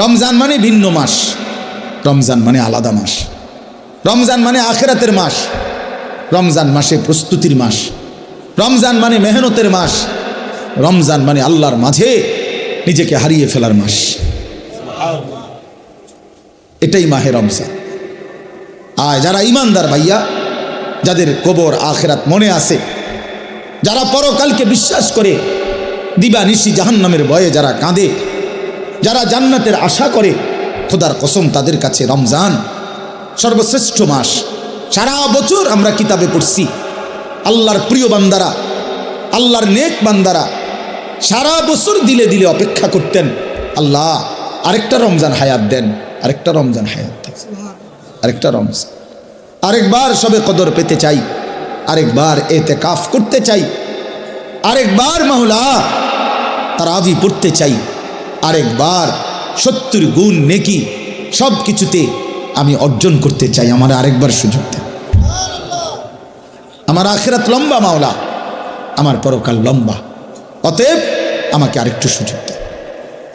রমজান মানে ভিন্ন মাস, রমজান মানে আলাদা মাস, রমজান মানে আখিরাতের মাস, রমজান মাসে প্রস্তুতির মাস, রমজান মানে মেহনতের মাস, রমজান মানে আল্লাহর মাঝে নিজেকে হারিয়ে ফেলার মাস। এটাই মাহে রমজান। আর যারা ইমানদার ভাইয়া, যাদের কবর আখিরাত মনে আছে, যারা পরকালকে বিশ্বাস করে, দিবানিশি জাহান্নামের ভয়ে যারা কাঁদে, যারা জান্নাতের আশা করে, খোদার কসম তাদের কাছে রমজান সর্বশ্রেষ্ঠ মাস। সারা বছর আমরা কিতাবে পড়ছি আল্লাহর প্রিয় বান্দারা, আল্লাহর নেক বান্দারা সারা বছর দিলে দিলে অপেক্ষা করতেন, আল্লাহ আরেকটা রমজান হায়াত দেন, আরেকটা রমজান হায়াত দেন, আরেকটা রমজান, আরেকবার সবে কদর পেতে চাই, আরেকবার এতেকাফ করতে চাই, আরেকবার মাওলা তারাবি পড়তে চাই, আরেকবার 70 গুণ নেকি সব কিছুতে আমি অর্জন করতে চাই। আমার আরেকবার সুযোগ দেন। আমার আখিরাত লম্বা মাওলা, আমার পরকাল লম্বা, অতএব আমাকে আরেকটু সুযোগ দেন।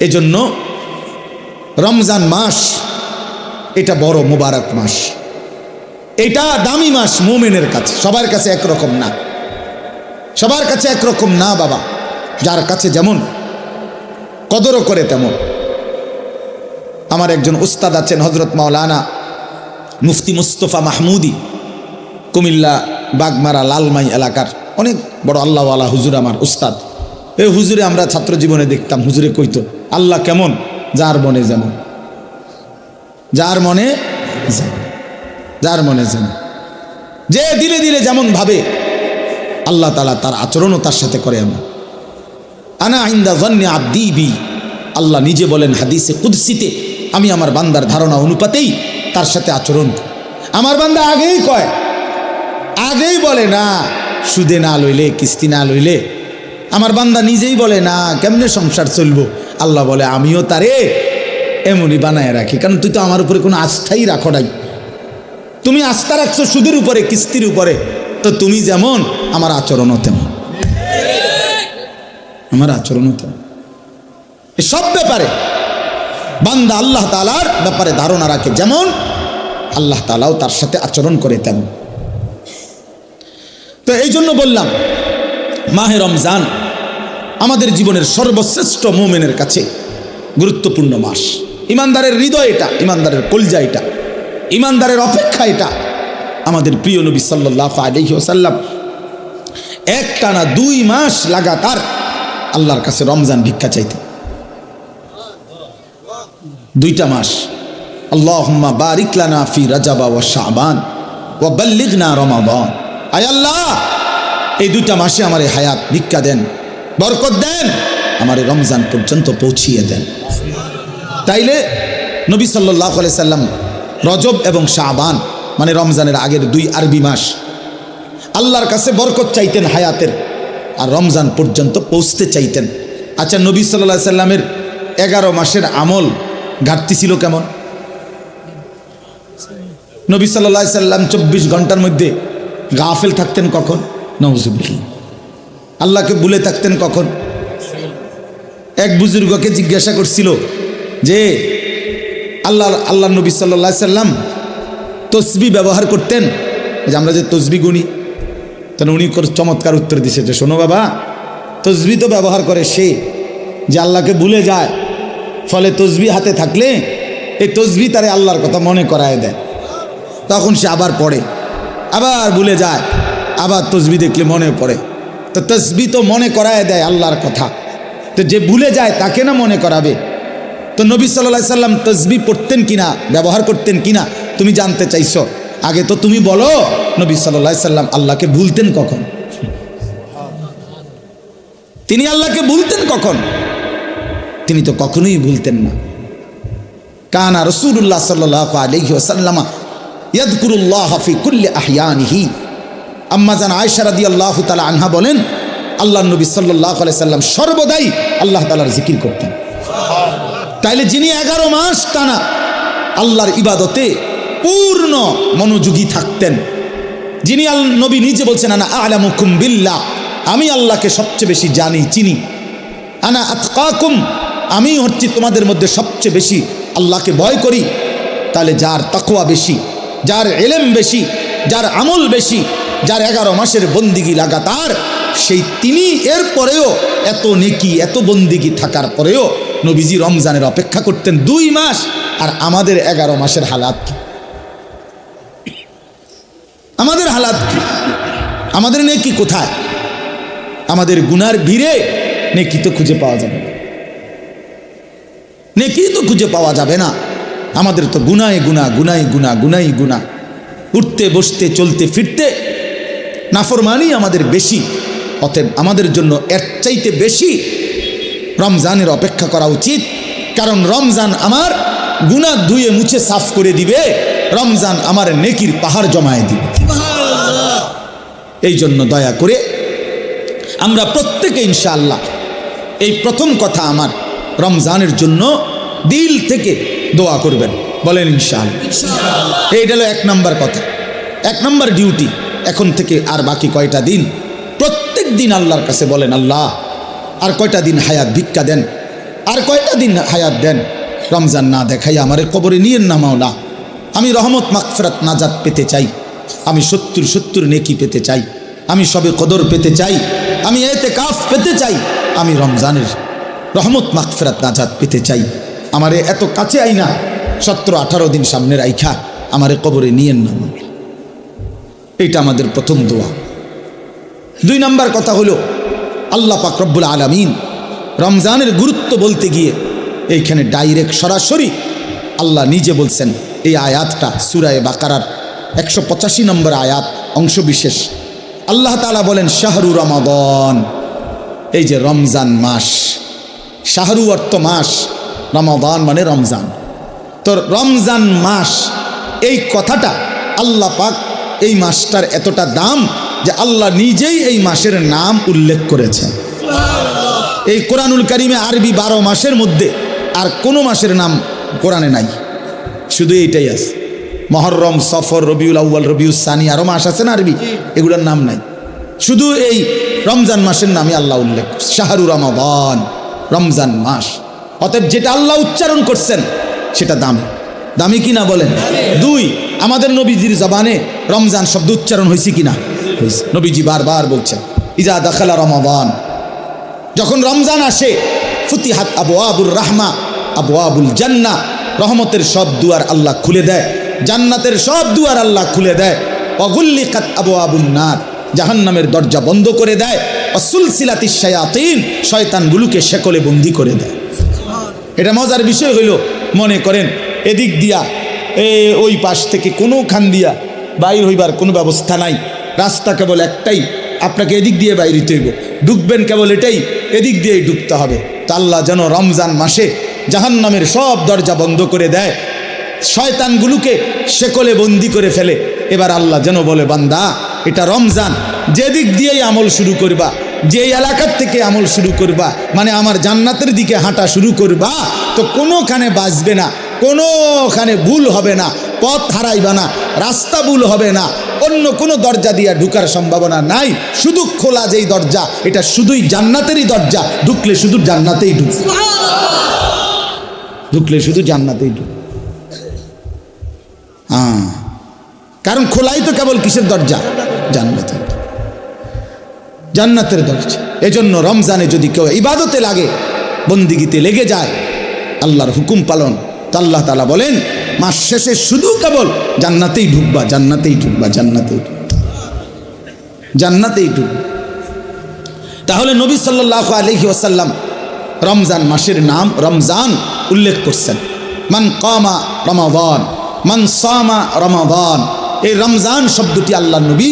এজন্য রমজান মাস এটা বড় মুবারক মাস, এটা দামি মাস মুমিনের কাছে। সবার কাছে একরকম না, সবার কাছে একরকম না বাবা। যার কাছে যেমন কদরও করে তেমন। আমার একজন উস্তাদ আছেন হজরত মাওলানা মুফতি মুস্তফা মাহমুদি, কুমিল্লা বাগমারা লালমাই এলাকার অনেক বড় আল্লাহওয়ালা হুজুর, আমার উস্তাদ। এই হুজুরে আমরা ছাত্র জীবনে দেখতাম, হুজুরে কইতো আল্লাহ কেমন, যার মনে যেমন, যার মনে যার মনে যেমন, যে দিলে দিলে যেমন ভাবে আল্লাহ তাআলা তার আচরণও তার সাথে করে। এমন আনা ইনদা যন্নি আবদি বি, আল্লাহ নিজে বলেন হাদিসে কুদসিতে, আমি আমার বান্দার ধারণা অনুপাতেই তার সাথে আচরণ করি। আমার বান্দা আগেই কয়, আগেই বলে না সুদে না লইলে, কিস্তি না লইলে। আমার বান্দা নিজেই বলে না কেমনে সংসার চলবো। আল্লাহ বলে আমিও তারে এমনই বানায় রাখি, কারণ তুই তো আমার উপরে কোনো আস্থাই রাখো নাই। তুমি আস্থা রাখছো সুদের উপরে, কিস্তির উপরে, তো তুমি যেমন আমার আচরণও তেমন, আমার আচরণও তেমন। সব ব্যাপারে বান্দা আল্লাহ তাআলার ব্যাপারে ধারণা রাখে যেমন, আল্লাহ তাআলাও তার সাথে আচরণ করে তেমন। তো এই জন্য বললাম মাহে রমজান আমাদের জীবনের সর্বশ্রেষ্ঠ মুমিনের কাছে গুরুত্বপূর্ণ মাস। ইমানদারের হৃদয় এটা, ইমানদারের কলজা এটা, ইমানদারের অপেক্ষা এটা। আমাদের প্রিয় নবী সাল্লাল্লাহু আলাইহি ওয়াসাল্লাম একটানা 2 মাস লাগাতার আল্লাহর কাছে রমজান ভিক্ষা চাইতেন। 2টা মাস। আল্লাহুম্মা বারিক লানা ফি রাজাবা ওয়া শাবান ওয়া বাল্লিগনা রমাদান। আয় আল্লাহ, এই 2টা মাসে আমার হায়াত ভিক্ষা দেন, বরকত দেন, আমার রমজান পর্যন্ত পৌঁছিয়ে দেন। তাইলে নবী সাল্লাল্লাহু আলাইহি সাল্লাম রজব এবং শাবান মানে রমজানের আগের 2 আরবি মাস আল্লাহর কাছে বরকত চাইতেন হায়াতের, আর রমজান পর্যন্ত পৌঁছতে চাইতেন। আচ্ছা, নবী সাল্লাল্লাহু আলাইহি সাল্লামের 11 মাসের আমল ঘাটতি ছিল কেমন? নবী সাল্লাল্লাহু আলাইহি সাল্লাম 24 ঘন্টার মধ্যে গাফেল থাকতেন কখন? নাউজুবিল্লাহ। আল্লাহকে ভুলে থাকতেন কখন? এক বুজুর্গকে জিজ্ঞাসা করছিল যে আল্লাহ নবী সাল্লাল্লাহু আলাইহি সাল্লাম তসবিহ ব্যবহার করতেন, যে আমরা যে তসবিহ গুনি, তখন উনি চমৎকার উত্তর দিছে যে শোনো বাবা, তসবিহ তো ব্যবহার করে সে যে আল্লাহকে ভুলে যায়, ফলে তসবিহ হাতে থাকলে এই তসবিহ তারে আল্লাহর কথা মনে করায় দেয়। তখন সে আবার পড়ে, আবার ভুলে যায়, আবার তসবিহ দেখলে মনে পড়ে। তো তসবিহ তো মনে করায় দেয় আল্লাহর কথা, তো যে ভুলে যায় তাকে না মনে করাবে? তো নবী সাল্লাল্লাহু আলাইহি সাল্লাম তসবিহ পড়তেন কিনা, ব্যবহার করতেন কিনা তুমি জানতে চাইছো? আগে তো তুমি বলো, নবী সাল্লাল্লাহু আলাইহি সাল্লাম আল্লাহকে ভুলতেন কখন? তিনি আল্লাহকে ভুলতেন কখন? তিনি তো কখনোই ভুলতেন না। কানা রাসূলুল্লাহ সাল্লাল্লাহু আলাইহি ওয়াসাল্লাম ইয়াযকুরুল্লাহ ফি কুল্লি আহইয়ানিহি। আম্মা জান আয়েশা রাদিয়াল্লাহু তাআলা আনহা বলেন, আল্লাহর নবী সাল্লাল্লাহু আলাইহি সাল্লাম সর্বদাই আল্লাহ তাআলার জিকির করতেন। তাইলে যিনি 11 মাস টানা আল্লাহর ইবাদতে পূর্ণ মনোযোগী থাকতেন, যিনি নবী নিজে বলছেন আনা আ'লামুকুম বিল্লাহ, আমি আল্লাহকে সবচেয়ে বেশি জানি চিনি, আনা আতকাকুম, আমি হচ্ছি তোমাদের মধ্যে সবচেয়ে বেশি আল্লাহকে ভয় করি, তাহলে যার তাকওয়া বেশি, যার ইলম বেশি, যার আমল বেশি, যার 11 মাসের বন্দিগি লাগাতার, সেই তিনি এরপরেও এত নেকি এত বন্দিগি থাকার পরেও নবীজি রমজানের অপেক্ষা করতেন 2 মাস। আর আমাদের 11 মাসের হালাত কি? আমাদের হালাত কি? আমাদের নেকি কোথায়? আমাদের গুনার ভিড়ে নেকি তো খুঁজে পাওয়া যাবে না, নেকি তো খুঁজে পাওয়া যাবে না। আমাদের তো গুনায় গুনাহ, গুনায় গুনাহ, গুনাই গুনাহ, উঠতে বসতে চলতে ফিরতে নাফরমানি আমাদের বেশি। অতএব আমাদের জন্য এর চাইতে বেশি রমজানের অপেক্ষা করা উচিত, কারণ রমজান আমার গুনাহ ধুয়ে মুছে সাফ করে দিবে, রমজান আমার নেকির পাহাড় জমায়ে দিবে। এই জন্য দয়া করে আমরা প্রত্যেকে ইনশাআল্লাহ, এই প্রথম কথা আমার, রমজানের জন্য দিল থেকে দোয়া করবেন, বলেন ইনশাআল্লাহ। এইটা হলো 1 নম্বর কথা, 1 নম্বর ডিউটি। এখন থেকে আর বাকি কয়টা দিন প্রত্যেক দিন আল্লাহর কাছে বলেন, আল্লাহ আর কয়টা দিন হায়াত ভিক্ষা দেন, আর কয়টা দিন হায়াত দেন, রমজান না দেখাই আমারে কবরে নিয়েন না মাওলা। আমি রহমত মাগফিরাত নাজাত পেতে চাই, আমি 70 নেকি পেতে চাই, আমি সবে কদর পেতে চাই, আমি ইতিকাফ পেতে চাই, আমি রমজানের রহমত মাগফিরাত নাজাত পেতে চাই। আমারে এত কাছে আইনা 17-18 দিন সামনে রাইখা আমারে কবরে নিয়েন না মাওলা। এইটা আমাদের প্রথম দোয়া। 2 নম্বর কথা হলো, আল্লাহ পাক রব্বুল আলামিন রমজানের গুরুত্ব বলতে গিয়ে এইখানে ডাইরেক্ট সরাসরি আল্লাহ নিজে বলছেন। এই আয়াতটা সূরা বাকারার 185 নম্বর আয়াত অংশ বিশেষ। আল্লাহ তাআলা বলেন, শাহরু রমাদান, এই যে রমজান মাস, শাহরু অর্থ মাস, রমাদান মানে রমজান। তো রমজান মাস, এই কথাটা আল্লাহ পাক এই মাসটার এতটা দাম যে আল্লাহ নিজেই এই মাসের নাম উল্লেখ করেছেন। এই কোরআনুল কারিমে আরবি 12 মাসের মধ্যে আর কোনো মাসের নাম কোরআনে নাই, শুধু এইটাই আছে। মহররম, সফর, রবিউল আউয়াল, রবিউল সানি, আরও মাস আছে না আরবি, এগুলোর নাম নাই, শুধু এই রমজান মাসের নামই আল্লাহ উল্লেখ, শাহরু রমাদান, রমজান মাস। অতএব যেটা আল্লাহ উচ্চারণ করছেন সেটা দামি, দামি কিনা বলেন। 2, আমাদের নবীজির জবানে রমজান শব্দ উচ্চারণ হয়েছে কিনা? হয়েছে। নবীজি বারবার বলছেন, ইজা দাখালা রমাদান, যখন রমজান আসে, ফুতিহাত আবওয়াবুর রাহমা আবওয়াবুল জান্নাহ, রহমতের সব দুয়ার আল্লাহ খুলে দেয়, জান্নাতের সব দুয়ার আল্লাহ খুলে দেয়। ওয়াগুল্লিকাত আবওয়াবুন নার, জাহান্নামের দরজা বন্ধ করে দেয়। ওয়াসুলসিলাতিশ শায়াতিন, শয়তানগুলোকে শেকলে বন্দি করে দেয়। এটা মজার বিষয় হইল, মনে করেন এদিক দিয়া ওই পাশ থেকে কোনোখান দিয়া বাইর হইবার কোনো ব্যবস্থা নাই, রাস্তা কেবল একটাই, আপনাকে এদিক দিয়ে বাইরে হইব, ঢুকবেন কেবল এটাই, এদিক দিয়েই ঢুকতে হবে। তা আল্লাহ যেন রমজান মাসে জাহান্নামের সব দরজা বন্ধ করে দেয়, শয়তানগুলোকে শেকলে বন্দি করে ফেলে। এবার আল্লাহ যেন বলে, বান্দা এটা রমজান, যেদিক দিয়েই আমল শুরু করবা, যে এলাকার থেকে আমল শুরু করবা, মানে আমার জান্নাতের দিকে হাঁটা শুরু করবা, তো কোনোখানে বাঁচবে না, কোনোখানে ভুল হবে না, পথ হারাইবা না, রাস্তা ভুল হবে না, অন্য কোনো দরজা দিয়ে ঢুকার সম্ভাবনা নাই। শুধু খোলা যেই দরজা, এটা শুধুই জান্নাতেরই দরজা, ঢুকলে শুধু জান্নাতেই ঢুকবে, ঢুকলে শুধু জান্নাতেই ঢুকবে। হ্যাঁ, কারণ খোলাই তো কেবল কিসের দরজা? জান্নাতের, জান্নাতের দরজা। এজন্য রমজানে যদি কেউ ইবাদতে লাগে, বন্দিগিতে লেগে যায়, আল্লাহর হুকুম পালন, তো আল্লাহ তাআলা বলেন মাস শেষে শুধু কেবল জান্নাতেই ঢুকবা, জান্নাতেই ঢুকবা, জান্নাতেই ঢুকবা, জান্নাতেই ঢুকবা। তাহলে নবী সাল্লাল্লাহু আলাইহি ওয়াসাল্লাম রমজান মাসের নাম রমজান উল্লেখ করছেন। মান কামা রমাদান, মান সামা রমাদান, এই রমজান শব্দটি আল্লাহ নবী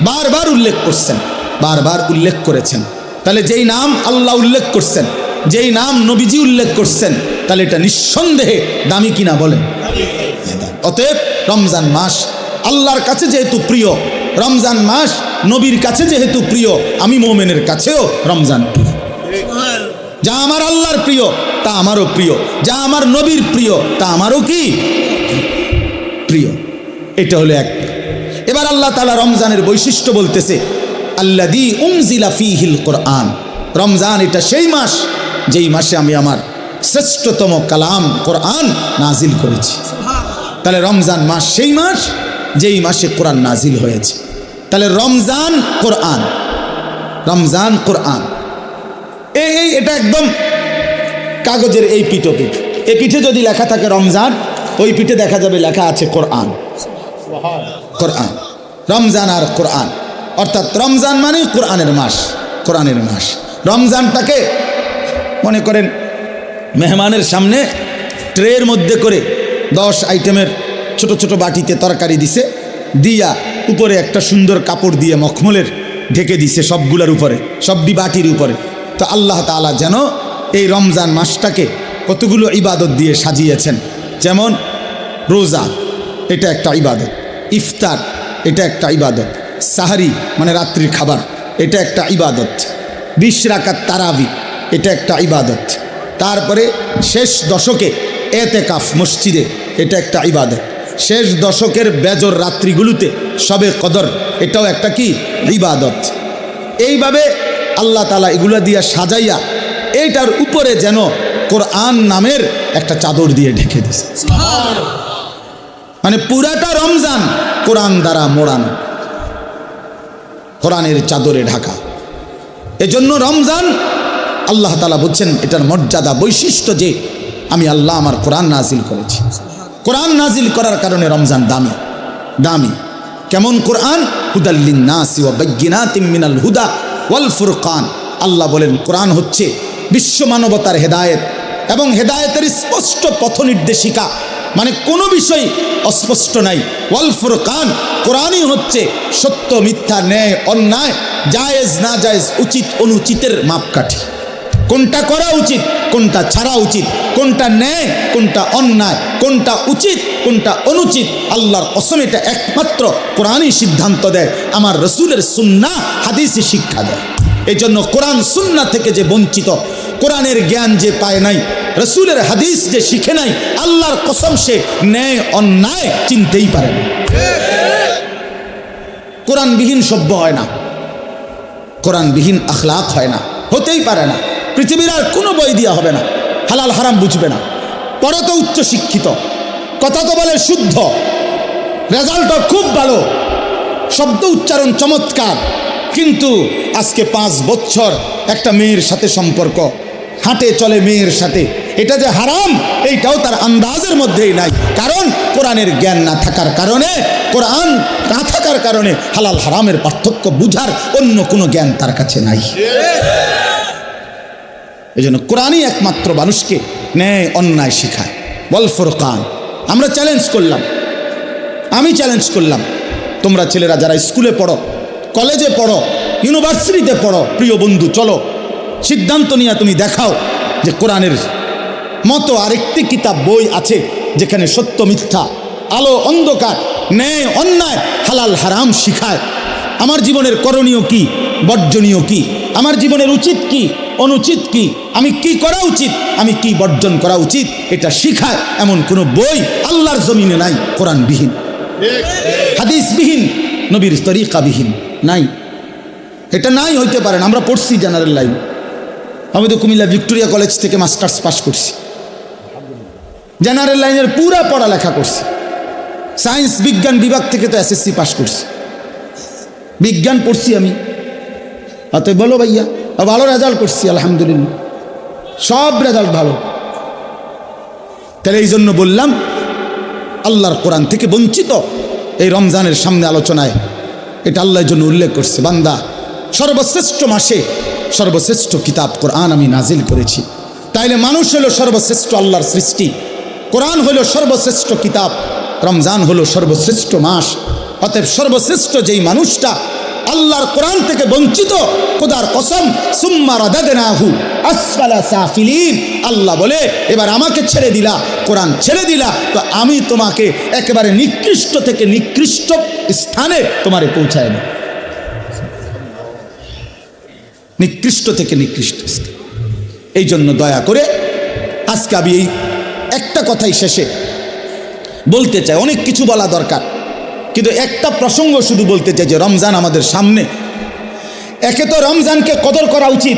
বারবার উল্লেখ করছেন, বারবার উল্লেখ করেছেন। তাহলে যেই নাম আল্লাহ উল্লেখ করছেন, যেই নাম নবীজি উল্লেখ করছেন, তাহলে এটা নিঃসন্দেহে দামি কিনা বলেন। অতএব রমজান মাস আল্লাহর কাছে যেহেতু প্রিয়, রমজান মাস নবীর কাছে যেহেতু প্রিয়, আমি মোমেনের কাছেও রমজান প্রিয়। যা আমার আল্লাহর প্রিয় তা আমারও প্রিয়, যা আমার নবীর প্রিয় তা আমারও কি প্রিয়। এটা হলো এক। এবার আল্লাহ তাআলা রমজানের বৈশিষ্ট্য বলতেছে, আল্লাযী উনজিলা ফীহিল কুরআন, রমজান এটা সেই মাস যেই মাসে আমি আমার শ্রেষ্ঠতম কালাম কোরআন নাজিল করেছি। তাহলে রমজান মাস সেই মাস যেই মাসে কোরআন নাজিল হয়েছে। তাহলে রমজান কোরআন, রমজান কোরআন, এটা একদম কাগজের এই পিঠোপিঠ। এই পিঠে যদি লেখা থাকে রমজান, ওই পিঠে দেখা যাবে লেখা আছে কোরআন। কোরআন, রমজান আর কোরআন, অর্থাৎ রমজান মানে কোরআনের মাস, কোরআনের মাস। রমজানটাকে মনে করেন মেহমানের সামনে ট্রের মধ্যে করে 10 আইটেমের ছোট ছোট বাটিতে তরকারি দিছে, দিয়া উপরে একটা সুন্দর কাপড় দিয়ে মখমলের ঢেকে দিছে সবগুলোর উপরে, সবটি বাটির উপরে। তো আল্লাহ তাআলা যেন এই রমজান মাসটাকে কতগুলো ইবাদত দিয়ে সাজিয়েছেন। যেমন রোজা, এটা একটা ইবাদত। ইফতার, এটা একটা ইবাদত। সাহারি মানে রাত্রির খাবার, এটা একটা ইবাদত। 20 রাকাত তারাবি, এটা একটা ইবাদত। তারপরে শেষ দশকে এতেকাফ মসজিদে, এটা একটা ইবাদত। শেষ দশকের বেজর রাত্রিগুলোতে শবে কদর, এটাও একটা কি ইবাদত। এইভাবে আল্লাহ তাআলা এগুলা দিয়া সাজাইয়া এইটার উপরে যেন কোরআন নামের একটা চাদর দিয়ে ঢেকে দিয়েছে। মানে পুরাটা রমজান কোরআন দ্বারা মোড়ানো, কোরআনের চাদরে ঢাকা। এজন্য রমজান আল্লাহ তাআলা বলছেন এটার মর্যাদা, বৈশিষ্ট্য যে আমি আল্লাহ আমার কোরআন নাজিল করেছি। কোরআন নাজিল করার কারণে রমজান দামি, দামি। কেমন কোরআন? হুদাল লিন্নাসি ওয়া বাইয়িনাতিম মিনাল হুদা ওয়াল ফুরকান। আল্লাহ বলেন কোরআন হচ্ছে বিশ্ব মানবতার হেদায়েত এবং হেদায়েতের স্পষ্ট পথ নির্দেশিকা, মানে কোনো বিষয় অস্পষ্ট নাই। ওয়াল ফুরকান, কোরআনই হচ্ছে সত্য মিথ্যা, ন্যায় অন্যায়, জায়েজ না জায়েজ, উচিত অনুচিতের মাপকাঠি। কোনটা করা উচিত, কোনটা ছাড়া উচিত, কোনটা ন্যায়, কোনটা অন্যায়, কোনটা উচিত, কোনটা অনুচিত, আল্লাহর কসম এটা একমাত্র কোরআনই সিদ্ধান্ত দেয়। আমার রসুলের সুন্নাহ হাদিসে শিক্ষা দেয়। এই জন্য কোরআন সুন্নাহ থেকে যে বঞ্চিত, কোরআনের জ্ঞান যে পায় নাই, রসুলের হাদিস যে শিখে নাই, আল্লাহর কসম সে ন্যায় অন্যায় চিনতেই পারে না। কোরআনবিহীন সভ্য হয় না, কোরআনবিহীন আখলাক হয় না, হতেই পারে না। পৃথিবীর আর কোনো বই দিয়া হবে না, হালাল হারাম বুঝবে না। পরে তো উচ্চ শিক্ষিত, কথা তো বলে শুদ্ধ, রেজাল্টও খুব ভালো, শব্দ উচ্চারণ চমৎকার, কিন্তু আজকে 5 বছর একটা মেয়ের সাথে সম্পর্ক, হাঁটে চলে মেয়ের সাথে, এটা যে হারাম এইটাও তার আন্দাজের মধ্যেই নাই। কারণ কোরআনের জ্ঞান না থাকার কারণে, কোরআন না থাকার কারণে হালাল হারামের পার্থক্য বুঝার অন্য কোনো জ্ঞান তার কাছে নাই। এই জন্য কোরআনই একমাত্র মানুষকে ন্যায় অন্যায় শিখায়। ওয়াল ফুরকান। আমরা চ্যালেঞ্জ করলাম, আমি চ্যালেঞ্জ করলাম, তোমরা ছেলেরা যারা স্কুলে পড়ো, কলেজে পড়ো, ইউনিভার্সিটিতে পড়ো, প্রিয় বন্ধু চলো সিদ্ধান্ত নিয়ে তুমি দেখাও যে কোরআনের মতো আরেকটি কিতাব বই আছে যেখানে সত্য মিথ্যা, আলো অন্ধকার, ন্যায় অন্যায়, হালাল হারাম শিখায়। আমার জীবনের করণীয় কি, বর্জনীয় কি, আমার জীবনের উচিত কি, অনুচিত কি, আমি কি করা উচিত, আমি কি বর্জন করা উচিত, এটা শিখায় এমন কোনো বই আল্লাহর জমিনে নাই। কোরআনবিহীন, হাদিসবিহীন, নবীর তরিকাবিহীন নাই। এটা নাই, হইতে পারে না। আমরা পড়ছি জেনারেল লাইন, আমি তো কুমিল্লা ভিক্টোরিয়া কলেজ থেকে মাস্টার্স পাস করছি, জেনারেল লাইনের পুরা পড়ালেখা করছি। সায়েন্স বিজ্ঞান বিভাগ থেকে তো এসএসসি পাস করছি, বিজ্ঞান পড়ছি আমি। অতএব বলো ভাইয়া, ভালো রেজাল্ট করছি আলহামদুলিল্লাহ, সব রেজাল্ট ভালো। তাহলে এই জন্য বললাম আল্লাহর কোরআন থেকে বঞ্চিত এই রমজানের সামনে আলোচনায় এটা আল্লাহর জন্য উল্লেখ করছে, বান্দা সর্বশ্রেষ্ঠ মাসে সর্বশ্রেষ্ঠ কিতাব কোরআন আমি নাজিল করেছি। তাইলে মানুষ হলো সর্বশ্রেষ্ঠ আল্লাহর সৃষ্টি, কোরআন হলো সর্বশ্রেষ্ঠ কিতাব, রমজান হলো সর্বশ্রেষ্ঠ মাস। অতএব সর্বশ্রেষ্ঠ যেই মানুষটা আল্লাহর কোরআন থেকে বঞ্চিত, খোদার কসম, সুম্মা রাদাদনাহু আসফালা সাফিলিন। আল্লাহ বলে এবার আমাকে ছেড়ে দিলা, কোরআন ছেড়ে দিলা, তো আমি তোমাকে একেবারে নিকৃষ্ট থেকে নিকৃষ্ট স্থানে তোমারে পৌঁছায় দেব, নিকৃষ্ট থেকে নিকৃষ্ট স্থান। এই জন্য দয়া করে আজকে আমি এই একটা কথাই শেষে বলতে চাই, অনেক কিছু বলা দরকার, কিন্তু একটা প্রসঙ্গ শুধু বলতে চাই যে রমজান আমাদের সামনে। একে তো রমজানকে কদর করা উচিত,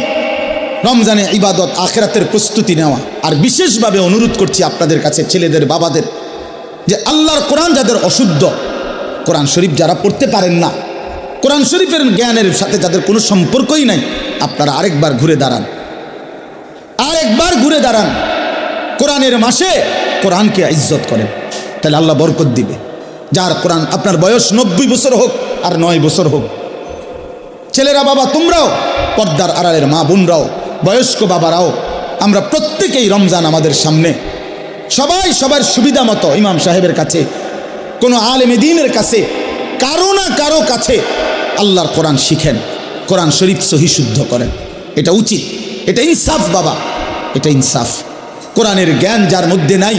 রমজানে ইবাদত, আখিরাতের প্রস্তুতি নেওয়া। আর বিশেষভাবে অনুরোধ করছি আপনাদের কাছে, ছেলেদের, বাবাদের, যে আল্লাহর কোরআন যাদের অশুদ্ধ, কোরআন শরীফ যারা পড়তে পারেন না, কোরআন শরীফের জ্ঞানের সাথে যাদের কোনো সম্পর্কই নাই, আপনারা আরেকবার ঘুরে দাঁড়ান, আরেকবার ঘুরে দাঁড়ান। কোরআনের মাসে কোরআনকে ইজ্জত করেন, তাহলে আল্লাহ বরকত দিবে। যার কোরআন, আপনার বয়স 90 বছর হোক আর 9 বছর হোক, ছেলেরা, বাবা, তোমরাও, পর্দার আড়ালের মা বোনরাও, বয়স্ক বাবারাও, আমরা প্রত্যেকেই রমজান আমাদের সামনে, সবাই সবার সুবিধা মতো ইমাম সাহেবের কাছে, কোনো আলেম দ্বীনের কাছে, কারো না কারো কাছে আল্লাহর কোরআন শিখেন, কোরআন শরীফ সহি শুদ্ধ করেন। এটা উচিত, এটা ইনসাফ বাবা, এটা ইনসাফ। কোরআনের জ্ঞান যার মধ্যে নাই,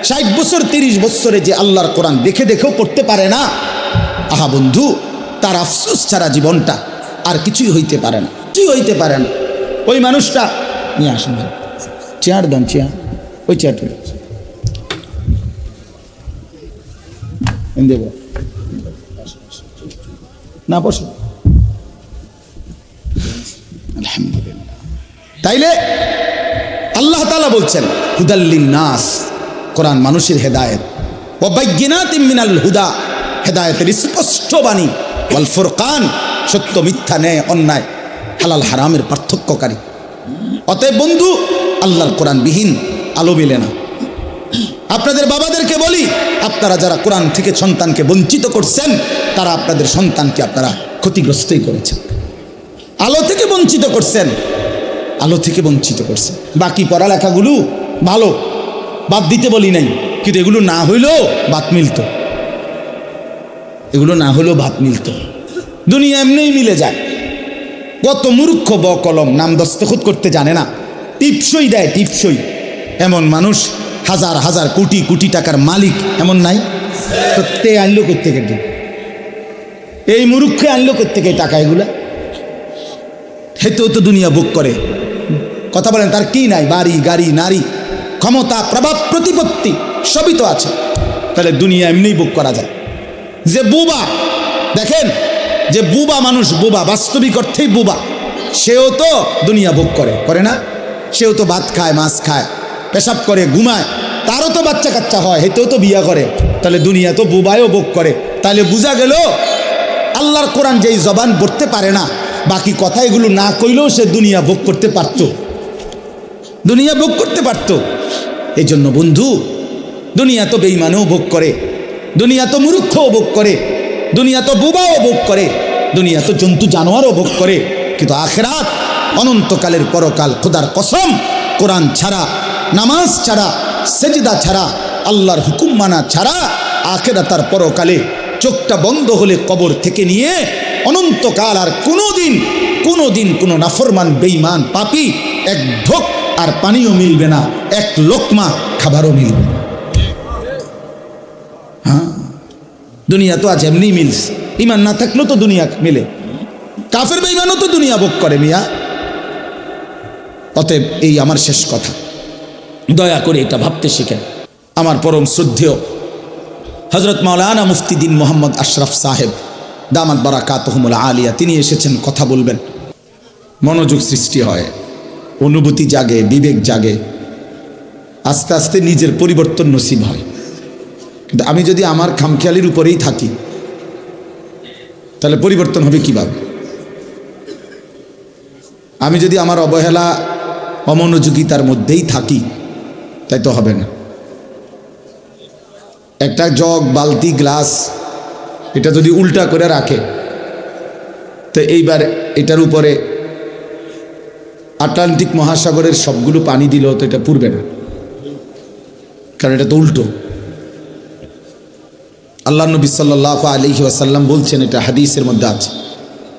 60 বছর 30 বছরে যে আল্লাহর কোরআন দেখে দেখেও পড়তে পারে না, আহা বন্ধু, তার আফসোস ছাড়া জীবনটা আর কিছুই হইতে পারে না, কিছুই হইতে পারে না। ওই মানুষটা নিয়ে আসুন, চেয়ার দেন, চেয়ার, ওই চেয়ারটা দেব না, বসুন। আলহামদুলিল্লাহ। তাইলে আল্লাহ তাআলা বলছেন হুদাল্লিন নাস, কোরআন মানুষের হেদায়েত, ওয়া বাইয়িনাতিম মিনাল হুদা, হেদায়েতের স্পষ্ট বাণী, ওয়াল ফুরকান, সত্য মিথ্যা, ন্যায় অন্যায়, হালাল হারামের পার্থক্যকারী। অতএব বন্ধু, আল্লাহর কোরআন বিহীন আলো মেলে না। আপনাদের বাবাদেরকে বলি, আপনারা যারা কোরআন থেকে সন্তানকে বঞ্চিত করছেন, তারা আপনাদের সন্তানকে আপনারা ক্ষতিগ্রস্তই করেছেন। আলো থেকে বঞ্চিত করছেন, আলো থেকে বঞ্চিত করছেন। বাকি পড়ালেখাগুলো ভালো, বাদ দিতে বলি নাই, কিন্তু এগুলো না হইলেও ভাত মিলত, এগুলো না হলেও ভাত মিলত। দুনিয়া এমনিই মিলে যায়। কত মূর্খ বকলম, নাম দস্তখত করতে জানে না, টিপসই দেয়, টিপসই। এমন মানুষ হাজার হাজার কোটি কোটি টাকার মালিক এমন নাই? তো তে আনলো কোত্থেকে? এই মূর্খে আনলো কোত্থেকে টাকা? এগুলা হেতেও তো দুনিয়া বুক করে। কথা বলেন, তার কি নাই? বাড়ি, গাড়ি, নারী, ক্ষমতা, প্রভাব, প্রতিপত্তি সবই তো আছে। তাহলে দুনিয়া এমনিই বুক করা যায়। যে বুবা, দেখেন, যে বুবা মানুষ, বুবা, বাস্তবিক অর্থেই বুবা, সেও তো দুনিয়া বুক করে, করে না? সেও তো ভাত খায়, মাছ খায়, পেশাব করে, ঘুমায়, তারও তো বাচ্চা কাচ্চা হয়, হেতেও তো বিয়া করে। তাহলে দুনিয়া তো বুবায়ও বুক করে। তাহলে বোঝা গেল আল্লাহর কোরআন যেই জবান পড়তে পারে না, বাকি কথা এগুলো না কইলেও সে দুনিয়া ভোগ করতে পারত, দুনিয়া ভোগ করতে পারত। এই জন্য বন্ধু, দুনিয়া তো বেঈমানও ভোগ করে, দুনিয়া তো মূর্খও ভোগ করে, দুনিয়া তো বুবাও ভোগ করে, দুনিয়া তো জন্তু জানোয়ারও ভোগ করে, কিন্তু আখিরাত, অনন্তকালের পরকাল, খোদার কসম, কোরআন ছাড়া, নামাজ ছাড়া, সেজদা ছাড়া, আল্লাহর হুকুম মানা ছাড়া, আখিরাত আর পরকালে চোখটা বন্ধ হলে কবর থেকে নিয়ে অনন্তকাল আর কোনোদিন কোনো নাফরমান, বেঈমান, পাপী এক ঢোক আর পানিও মিলবে না, এক লোকমা খাবারও মিলবে না। হ্যাঁ, দুনিয়া তো আজ এমনি মিলছে, ইমান না থাকলেও তো দুনিয়া মিলে। কাফের বেঈমানও তো দুনিয়া ভোগ করে মিয়া। অতএব এই আমার শেষ কথা, দয়া করে এটা ভাবতে শিখেন। আমার পরম শ্রদ্ধেয় হযরত মাওলানা মুফতি দ্বীন মোহাম্মদ আশরাফ সাহেব দামাত বারাকাতুহুমুল আলিয়া, তিনি এসেছেন, কথা বলবেন। মনোযোগ সৃষ্টি হয়, অনুভূতি জাগে, বিবেক জাগে, আস্তে আস্তে নিজের পরিবর্তন নসিব হয়। কিন্তু আমি যদি আমার খামখেয়ালির উপরেই থাকি, তাহলে পরিবর্তন হবে কিভাবে? আমি যদি আমার অবহেলা, অমনোযোগিতার মধ্যেই থাকি, তাই তো হবে না। একটা জগ, বালতি, গ্লাস, এটা যদি উল্টা করে রাখে, তো এইবার এটার উপরে আটলান্টিক মহাসাগরের সবগুলো পানি দিলেও তো এটা পুড়বে না, কারণ এটা তো উল্টো। আল্লাহ নবী সাল্লাল্লাহু আলাইহি ওয়াসাল্লাম বলছেন, এটা হাদিসের মধ্যে আছে,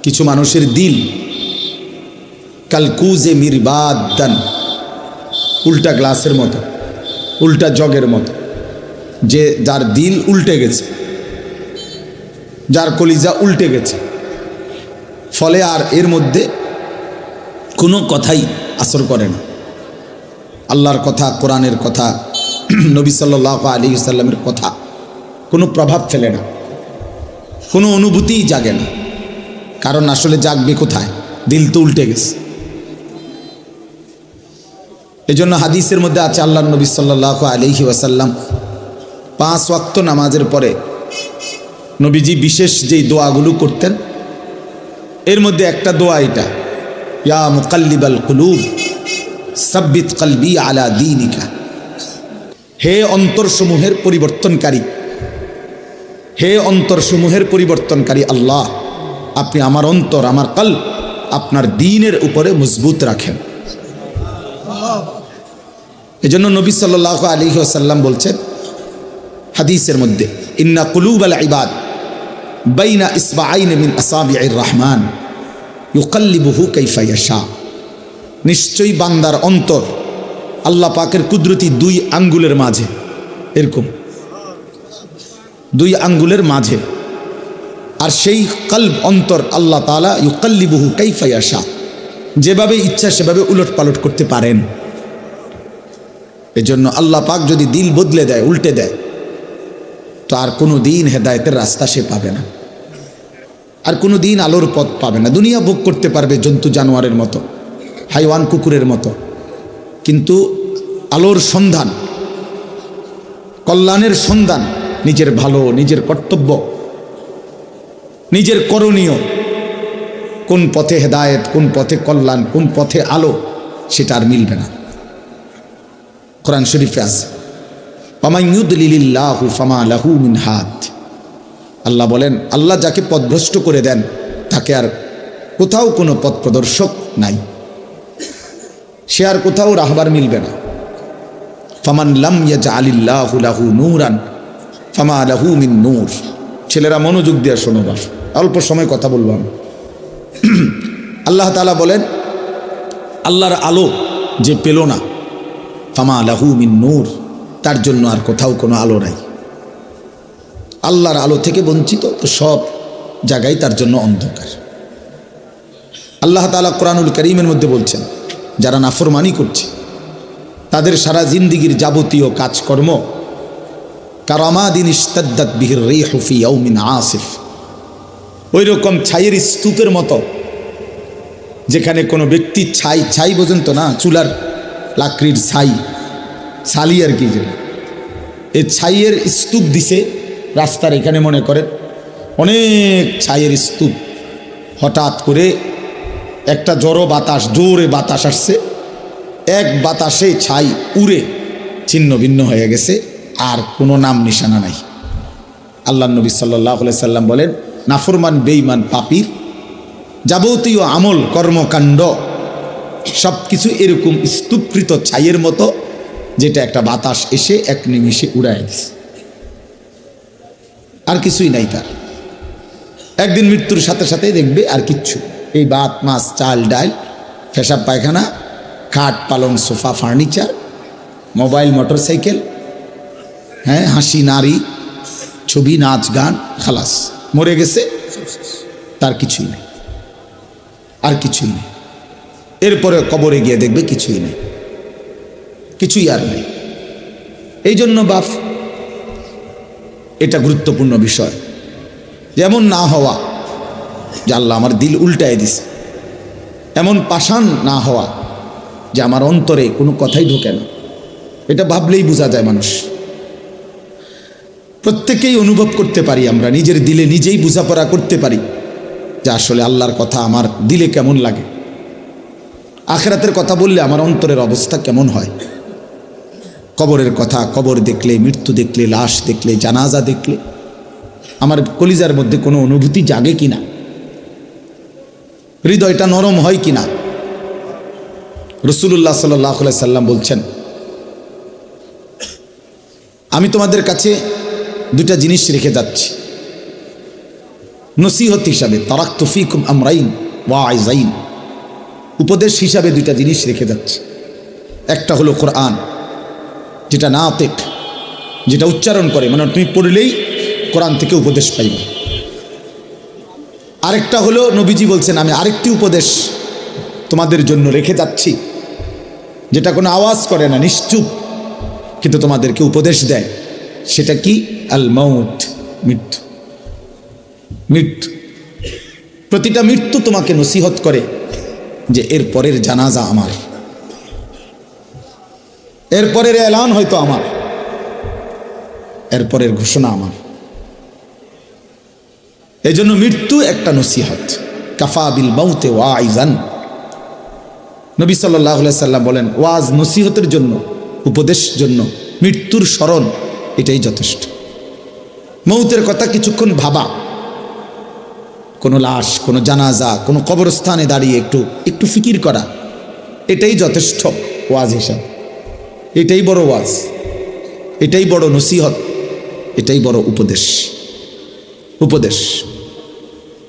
কিছু মানুষের দিল কালকুজে মিরবাদান, উল্টা গ্লাসের মতো, উল্টা জগের মতো। যে যার দিল উল্টে গেছে, যার কলিজা উল্টে গেছে, ফলে আর এর মধ্যে কোনো কথাই আসর করে না। আল্লাহর কথা, কোরআনের কথা, নবী সাল্লাল্লাহু আলাইহি ওয়াসাল্লামের কথা কোনো প্রভাব ফেলে না, কোনো অনুভূতিই জাগে না। কারণ আসলে জাগবে কোথায়? দিল তো উল্টে গেছে। এজন্য হাদিসের মধ্যে আছে আল্লাহর নবী সাল্লাল্লাহু আলাইহি ওয়াসাল্লাম 5 ওয়াক্ত নামাজের পরে নবীজি বিশেষ যেই দোয়াগুলো করতেন, এর মধ্যে একটা দোয়া এটা, ইয়া মুকাল্লিবাল কুলুব সাব্বিত কলবি আলা দীনিকা। হে অন্তরসমূহের পরিবর্তনকারী, হে অন্তরসমূহের পরিবর্তনকারী আল্লাহ, আপনি আমার অন্তর, আমার কলব আপনার দ্বীনের উপরে মজবুত রাখেন। এজন্য নবী সাল্লাল্লাহু আলাইহি ওয়াসাল্লাম বলছেন হাদিসের মধ্যে, ইন্না কুলুবাল ইবাদ বাইনা ইসবাআইন মিন আসাবি'ir রহমান ইউকাল্লিবুহু কাইফা ইয়াশা। নিশ্চয়ই বান্দার অন্তর আল্লাহ পাকের কুদরতি 2 আঙ্গুলের মাঝে, এরকম 2 আঙ্গুলের মাঝে, আর সেই কলব অন্তর আল্লাহ তাআলা ইউকাল্লিবুহু কাইফা ইয়াশা, যেভাবে ইচ্ছা সেভাবে উলট পালট করতে পারেন। এজন্য আল্লাহ পাক যদি দিল বদলে দেয়, উল্টে দেয়, তো আর কোনো দিন হেদায়েতের রাস্তা সে পাবে না, আর কোনো দিন আলোর পথ পাবে না। দুনিয়া ভোগ করতে পারবে জন্তু জানোয়ারের মতো, হাইওয়ান কুকুরের মতো, কিন্তু আলোর সন্ধান, কল্যাণের সন্ধান, নিজের ভালো, নিজের কর্তব্য, নিজের করণীয়, কোন পথে হেদায়েত, কোন পথে কল্যাণ, কোন পথে আলো, সেটা আর মিলবে না। কোরআন শরীফে আছে, ওয়ামান ইউদলিলিল্লাহু ফামা লাহু মিন হাদ। আল্লাহ বলেন, আল্লাহ যাকে পথভ্রষ্ট করে দেন তাকে আর কোথাও কোনো পথ প্রদর্শক নাই, সে আর কোথাও রাহবার মিলবে না। ফামান লাম ইয়াজআলিল্লাহু লাহু নূরান ফামা লাহু মিন নূর। ছেলেরা মনোযোগ দিয়ে শোনো, বাস অল্প সময় কথা বলবো আমি। আল্লাহ তাআলা বলেন, আল্লাহর আলো যে পেল না, ফামা লাহু মিন নূর, তার জন্য আর কোথাও কোনো আলো নাই। আল্লাহর আলো থেকে বঞ্চিত, তো সব জায়গায় তার জন্য অন্ধকার। আল্লাহ তাআলা কোরআনুল কারীমের মধ্যে বলছেন, যারা নাফরমানি করছে তাদের সারা জিন্দিগির যাবতীয় কাজকর্ম কারামাদিন ইশতাদ্দাত বিহির রিহু ফি ইয়াউমিন আসিফ, ওই রকম ছাইয়ের স্তূপের মতো, যেখানে কোনো ব্যক্তি ছাই বোঝেন তো না, চুলার লাকড়ির ছালি আর কি, যে এই ছাইয়ের স্তূপ দিছে রাস্তার এখানে, মনে করেন অনেক ছাইয়ের স্তূপ, হঠাৎ করে একটা জোরে বাতাস আসছে, এক বাতাসে ছাই উড়ে ছিন্ন ভিন্ন হয়ে গেছে, আর কোনো নাম নিশানা নাই। আল্লাহ নবী সাল্লাল্লাহু আলাইহি সাল্লাম বলেন, নাফরমান বেঈমান পাপীর যাবতীয় আমল কর্মকাণ্ড সব কিছু এরকম স্তূপকৃত ছাইয়ের মতো, যেটা একটা বাতাস এসে এক নিমিষে উড়ায় দিছে, আর কিছুই নাই তার। একদিন মৃত্যুর সাথে সাথে দেখবে আর কিচ্ছু, এই ভাত মাছ চাল ডাল, পেশাব পায়খানা, খাট পালং সোফা ফার্নিচার, মোবাইল মোটরসাইকেল, হ্যাঁ হাসি নারী, ছবি নাচ গান, খালাস, মরে গেছে, তার কিছুই নেই, আর কিছুই নেই। এরপরে কবরে গিয়ে দেখবে কিছুই নেই, কিছুই আর নেই। এই জন্য বাপ, এটা গুরুত্বপূর্ণ বিষয়, যেমন না হওয়া যে আল্লাহ আমার দিল উল্টায় দিছে, এমন পাষাণ না হওয়া যে আমার অন্তরে কোনো কথাই ঢোকে না। এটা ভাবলেই বোঝা যায়, মানুষ প্রত্যেকেই অনুভব করতে পারি, আমরা নিজের দিলে নিজেই বোঝাপড়া করতে পারি যে আসলে আল্লাহর কথা আমার দিলে কেমন লাগে, আখিরাতের কথা বললে আমার অন্তরের অবস্থা কেমন হয়। কবরের কথা, কবর দেখলে, মৃত্যু দেখলে, লাশ দেখলে, জানাজা দেখলে আমার কলিজার মধ্যে কোনো অনুভূতি জাগে কিনা, হৃদয়টা নরম হয় কিনা। রাসূলুল্লাহ সাল্লাল্লাহু আলাইহি সাল্লাম বলছেন, আমি তোমাদের কাছে 2টা জিনিস রেখে যাচ্ছি নসিহত হিসাবে, তারাকতু ফীকুম আমরাইন ওয়াইজাইন, উপদেশ হিসাবে 2টা জিনিস রেখে যাচ্ছি। একটা হলো কোরআন, যেটা নাতিক, যেটা উচ্চারণ করে, মানে তুমি পড়লেই কোরআন থেকে উপদেশ পাইবে। আরেকটা হলো, নবীজি বলছেন, আমি আরেকটি উপদেশ তোমাদের জন্য রেখে যাচ্ছি, যেটা কোনো আওয়াজ করে না, নিশ্চুপ, কিন্তু তোমাদেরকে উপদেশ দেয়। সেটা কি? আল মাউত, মৃত্যু। মৃত্যু, প্রতিটা মৃত্যু তোমাকে নসিহত করে যে এর পরের জানাজা আমার, এরপরের এলান হয়তো আমার, এরপরের ঘোষণা আমার। এই জন্য মৃত্যু একটা নসিহত। কাফা বিল মাউতে ওয়াইজান, নবী সাল্লাল্লাহু আলাইহি সাল্লাম বলেন, ওয়াজ নসিহতের জন্য, উপদেশ জন্য মৃত্যুর স্মরণ এটাই যথেষ্ট। মৌতের কথা কিছুক্ষণ ভাবা, কোনো লাশ, কোনো জানাজা, কোনো কবরস্থানে দাঁড়িয়ে একটু ফিকির করা, এটাই যথেষ্ট ওয়াজ হিসাব। এটাই বড় ওয়াজ, এটাই বড় নসিহত, এটাই বড় উপদেশ।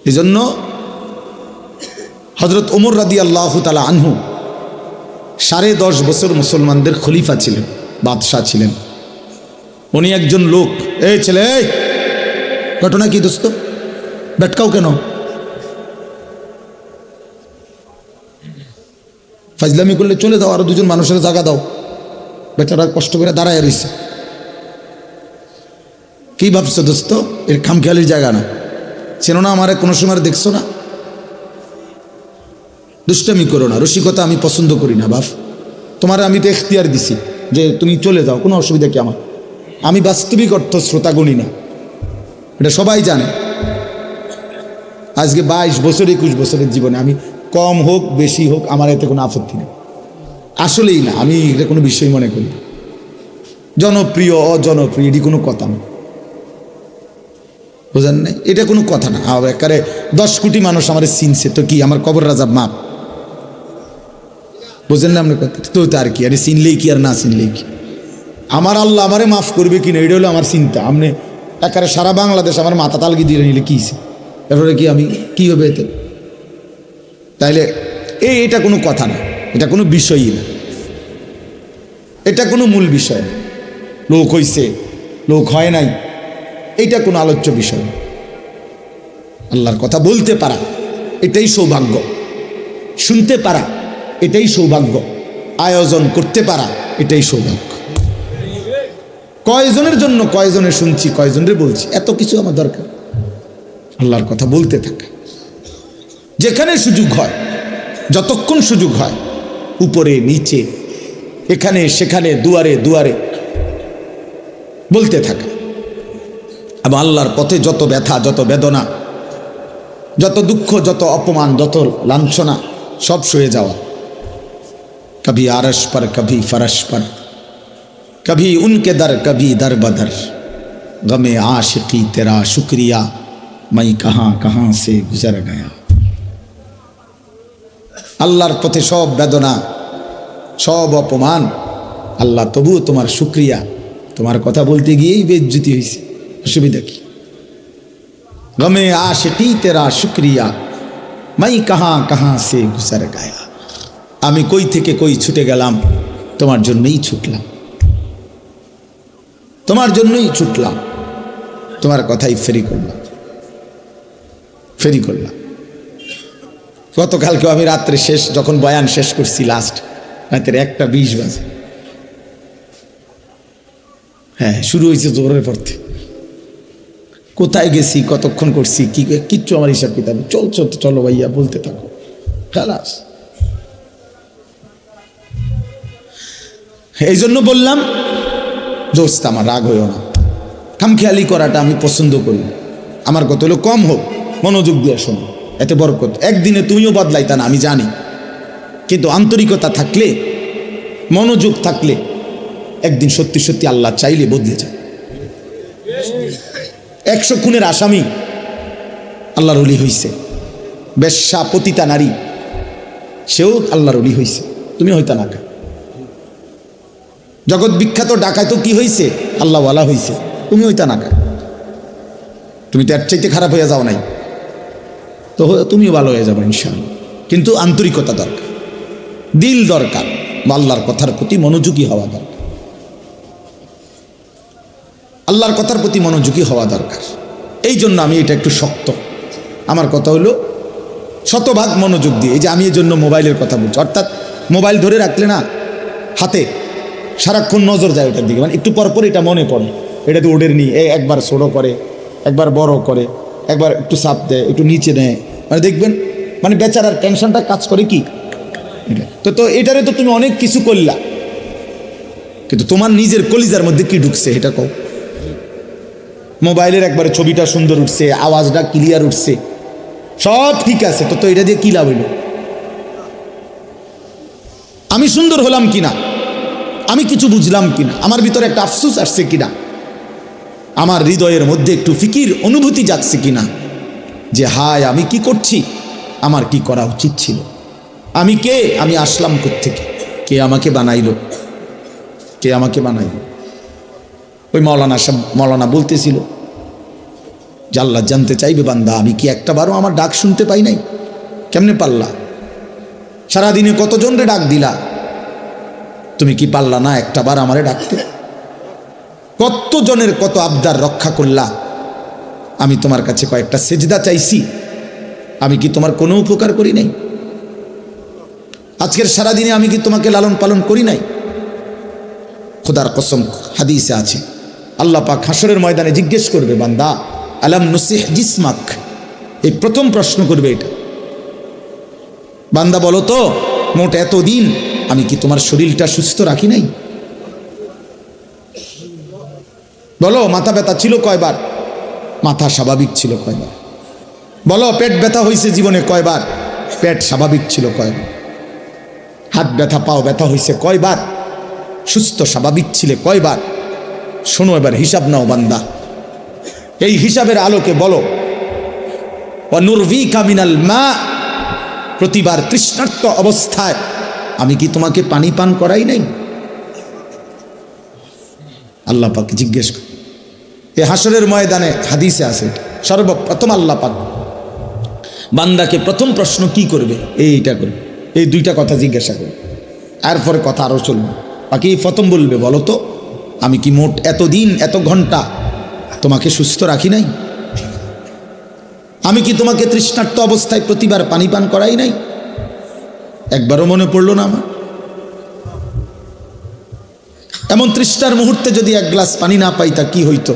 এই জন্য হযরত ওমর রাদিয়াল্লাহু তাআলা আনহু 10.5 বছর মুসলমানদের খলিফা ছিলেন, বাদশাহ ছিলেন। উনি একজন লোক, এই ছেলে, ঘটনা কি দোস্ত, বেটকাও কেন, ফাজলামি করলে চলে দাও, আরো 2জন মানুষের জায়গা দাও, বেচারা কষ্ট করে দাঁড়ায় রয়েছে। কি ভাবছো দোস্ত, এর খামখেয়ালির জায়গা না, চেনো না আমারে, কোনো সময় দেখছো না, দুষ্টামি করো না, রসিকতা আমি পছন্দ করি না বাপ, তোমার আমি তো এখতিয়ার দিছি যে তুমি চলে যাও, কোনো অসুবিধা কি আমার, আমি বাস্তবিক অর্থ শ্রোতা গণি না, এটা সবাই জানে। আজকে 22 বছর 21 বছরের জীবনে আমি কম হোক বেশি হোক আমার এতে কোনো আপত্তি নেই, আসলেই না, আমি এটা কোনো বিষয় মনে করি না। জনপ্রিয় অজনপ্রিয় এটি কোনো কথা না, বুঝেন নাই, এটা কোনো কথা না। একারে 10 কোটি মানুষ আমার চিনছে, তো কি আমার কবর রাজাব মাপ, বুঝেন না আপনার কথা, তো তার কি, আরে চিনলেই কি আর না চিনলেই কি, আমার আল্লাহ আমারে মাফ করবে কিনা এটা হলো আমার চিন্তা। আপনি একারে সারা বাংলাদেশ আমার মাথা তালগি দিয়ে নিলে কি, এরপরে কি আমি কি হবে এতে, তাইলে এটা কোনো কথা না, এটা কোনো বিষয়ই না, এটা কোনো মূল বিষয় না। লোক হইছে, লোক হয় নাই, এইটা কোনো আলোচ্য বিষয় না। আল্লাহর কথা বলতে পারা এটাই সৌভাগ্য, শুনতে পারা এটাই সৌভাগ্য, আয়োজন করতে পারা এটাই সৌভাগ্য। কয়জনের জন্য কয়জনে শুনছি, কয়জনের বলছি, এত কিছু আমার দরকার, আল্লাহর কথা বলতে থাকা, যেখানে সুযোগ হয়, যতক্ষণ সুযোগ হয়, উপরে নিচে, এখানে সেখানে, দুয়ারে দুয়ারে বলতে থাকা। এবং আল্লাহর পথে যত ব্যথা, যত বেদনা, যত দুঃখ, যত অপমান, যত লাঞ্ছনা, সব সয়ে যাওয়া। কভি আরশ পর, কভি ফরশ পর, কভি উনকে দর, কভি দর বদর, গমে আশিকি তেরা শুক্রিয়া, मैं कहाँ कहाँ से गुजर गया। আল্লাহর পথে সব বেদনা, সব অপমান, আল্লাহ তবুও তোমার শুক্রিয়া, তোমার কথা বলতে গিয়েই বেইজ্জতি হয়েছে, অসুবিধা কি। গমে আশিকি তেরা শুক্রিয়া, मैं कहाँ कहाँ से गुजर गया। আমি কই থেকে কই ছুটে গেলাম, তোমার জন্যই ছুটলাম, তোমার জন্যই ছুটলাম, তোমার কথাই ফেরি করলাম। গতকালকে আমি রাত্রে যখন বয়ান শেষ করছি, লাস্ট রাতের 1:20 বাজে, হ্যাঁ শুরু হয়েছে জোরের পড়তে, কোথায় গেছি, কতক্ষণ করছি, কিচ্ছু আমার হিসাব কিতাব, চলো ভাইয়া বলতে থাকো, খালাস। এই জন্য বললাম দোস্ত, আমার রাগ হইও না, খামখেয়ালি করাটা আমি পছন্দ করি না। আমার কথা হলো কম হোক, মনোযোগ দিয়ে শোনো, এতে বরকত। একদিনে তুমিও বদলাইতা না আমি জানি, কিন্তু আন্তরিকতা থাকলে, মনোযোগ থাকলে, একদিন সত্যি সত্যি আল্লাহ চাইলে বদলে যায়। 100 খুনের আসামি আল্লাহর ওলি হইছে, বেশ্যা পতিতা নারী সেও আল্লাহর ওলি হইছে, তুমি হইতা না। জগৎ বিখ্যাত ডাকাত কি হইছে, আল্লাহওয়ালা হইছে, তুমি হইতা না। তুমি তো এর চাইতে খারাপ হয়ে যাও নাই, তো তুমিও ভালো হয়ে যাবে ইনশাআল্লাহ। কিন্তু আন্তরিকতা দরকার, দিল দরকার, আল্লাহর কথার প্রতি মনোযোগী হওয়া দরকার, আল্লাহর কথার প্রতি মনোযোগী হওয়া দরকার। এই জন্য আমি এটা একটু শক্ত, আমার কথা হলো শতভাগ মনোযোগ দিয়ে। এই যে আমি এই জন্য মোবাইলের কথা বলছি, অর্থাৎ মোবাইল ধরে রাখলে না হাতে সারাক্ষণ নজর যায় ওটার দিকে, মানে একটু পরপর এটা মনে পড়ে, এটা তো ওডের নিয়ে একবার ছোটো করে, একবার বড় করে, একবার একটু চাপ দেয়, একটু নিচে নেয়, মানে দেখবেন মানে বেচারার টেনশনটা কাজ করে কি। তো এটারে তো তুমি অনেক কিছু করলা, কিন্তু তোমার নিজের কলিজার মধ্যে কি ঢুকছে এটা কও। মোবাইলের একবারে ছবিটা সুন্দর উঠছে, আওয়াজটা ক্লিয়ার উঠছে, সব ঠিক আছে, তো এটা দিয়ে কি লাভ হইল? আমি সুন্দর হলাম কিনা, আমি কিছু বুঝলাম কিনা, আমার ভিতরে একটা আফসোস আসছে কিনা, আমার হৃদয়ের মধ্যে একটু ফিকির অনুভূতি যাচ্ছে কিনা যে হায় আমি কি করছি, আমার কি করা উচিত ছিল, আমি কে, আমি আসলাম কোত্থেকে, কে আমাকে বানাইলো, কে আমাকে বানাইলো। ওই মৌলানা বলতেছিল যে আল্লাহ জানতে চাইবে বান্দা আমি কি একটা বারও আমার ডাক শুনতে পাই নাই? কেমনে পারলা? সারাদিনে কতজনরে ডাক দিলা, তুমি কি পারলা না একটা বার আমারে ডাকতে? কতজনের কত আবদার রক্ষা করলা, আমি তোমার কাছে কয়েকটা সেজদা চাইছি, আমি কি তোমার কোনো উপকার করি নাই? আজকের সারাদিনে আমি কি তোমাকে লালন পালন করি নাই? খোদার কসম হাদিসে আছে আল্লাহ পাক হাসরের ময়দানে জিজ্ঞেস করবে বান্দা আলাম নুসিহ জিসমাক, এই প্রথম প্রশ্ন করবে এটা। বান্দা বলো তো মোট এতদিন আমি কি তোমার শরীরটা সুস্থ রাখি নাই? বলো মাথা ব্যথা ছিল কয়বার? মাথা স্বাভাবিক ছিল কয়বার? বলো পেট ব্যথা হয়েছে জীবনে কয়বার? পেট স্বাভাবিক ছিল কয়বার? হাত ব্যথা পাও ব্যথা হয়েছে কয়বার? সুস্থ স্বাভাবিক ছিলে কয়বার? শোনো এবার হিসাব নাও বান্দা, এই হিসাবের আলোকে বলো ওয়ানুরভিকা মিনাল মা, প্রতিবার তৃষ্ণার্ত অবস্থায় আমি কি তোমাকে পানি পান করাই নাই? আল্লাহ পাক জিজ্ঞেস করে এই হাসরের ময়দানে, হাদিসে আছে সর্বপ্রথম আল্লাহ পাক বান্দাকে প্রথম প্রশ্ন কি করবে? এইটা করবে, এই দুইটা কথা জিজ্ঞাসা করবে, এরপরে কথা আরো চলবে। বাকি প্রথম বলবে বলো তো আমি কি মোট এতদিন এত ঘন্টা তোমাকে সুস্থ রাখি নাই? আমি কি তোমাকে তৃষ্ণার্ত অবস্থায় প্রতিবার পানি পান করাই নাই? একবারও মনে পড়লো না আমার? এমন তৃষ্ণার মুহূর্তে যদি এক গ্লাস পানি না পাই তা কি হইতো?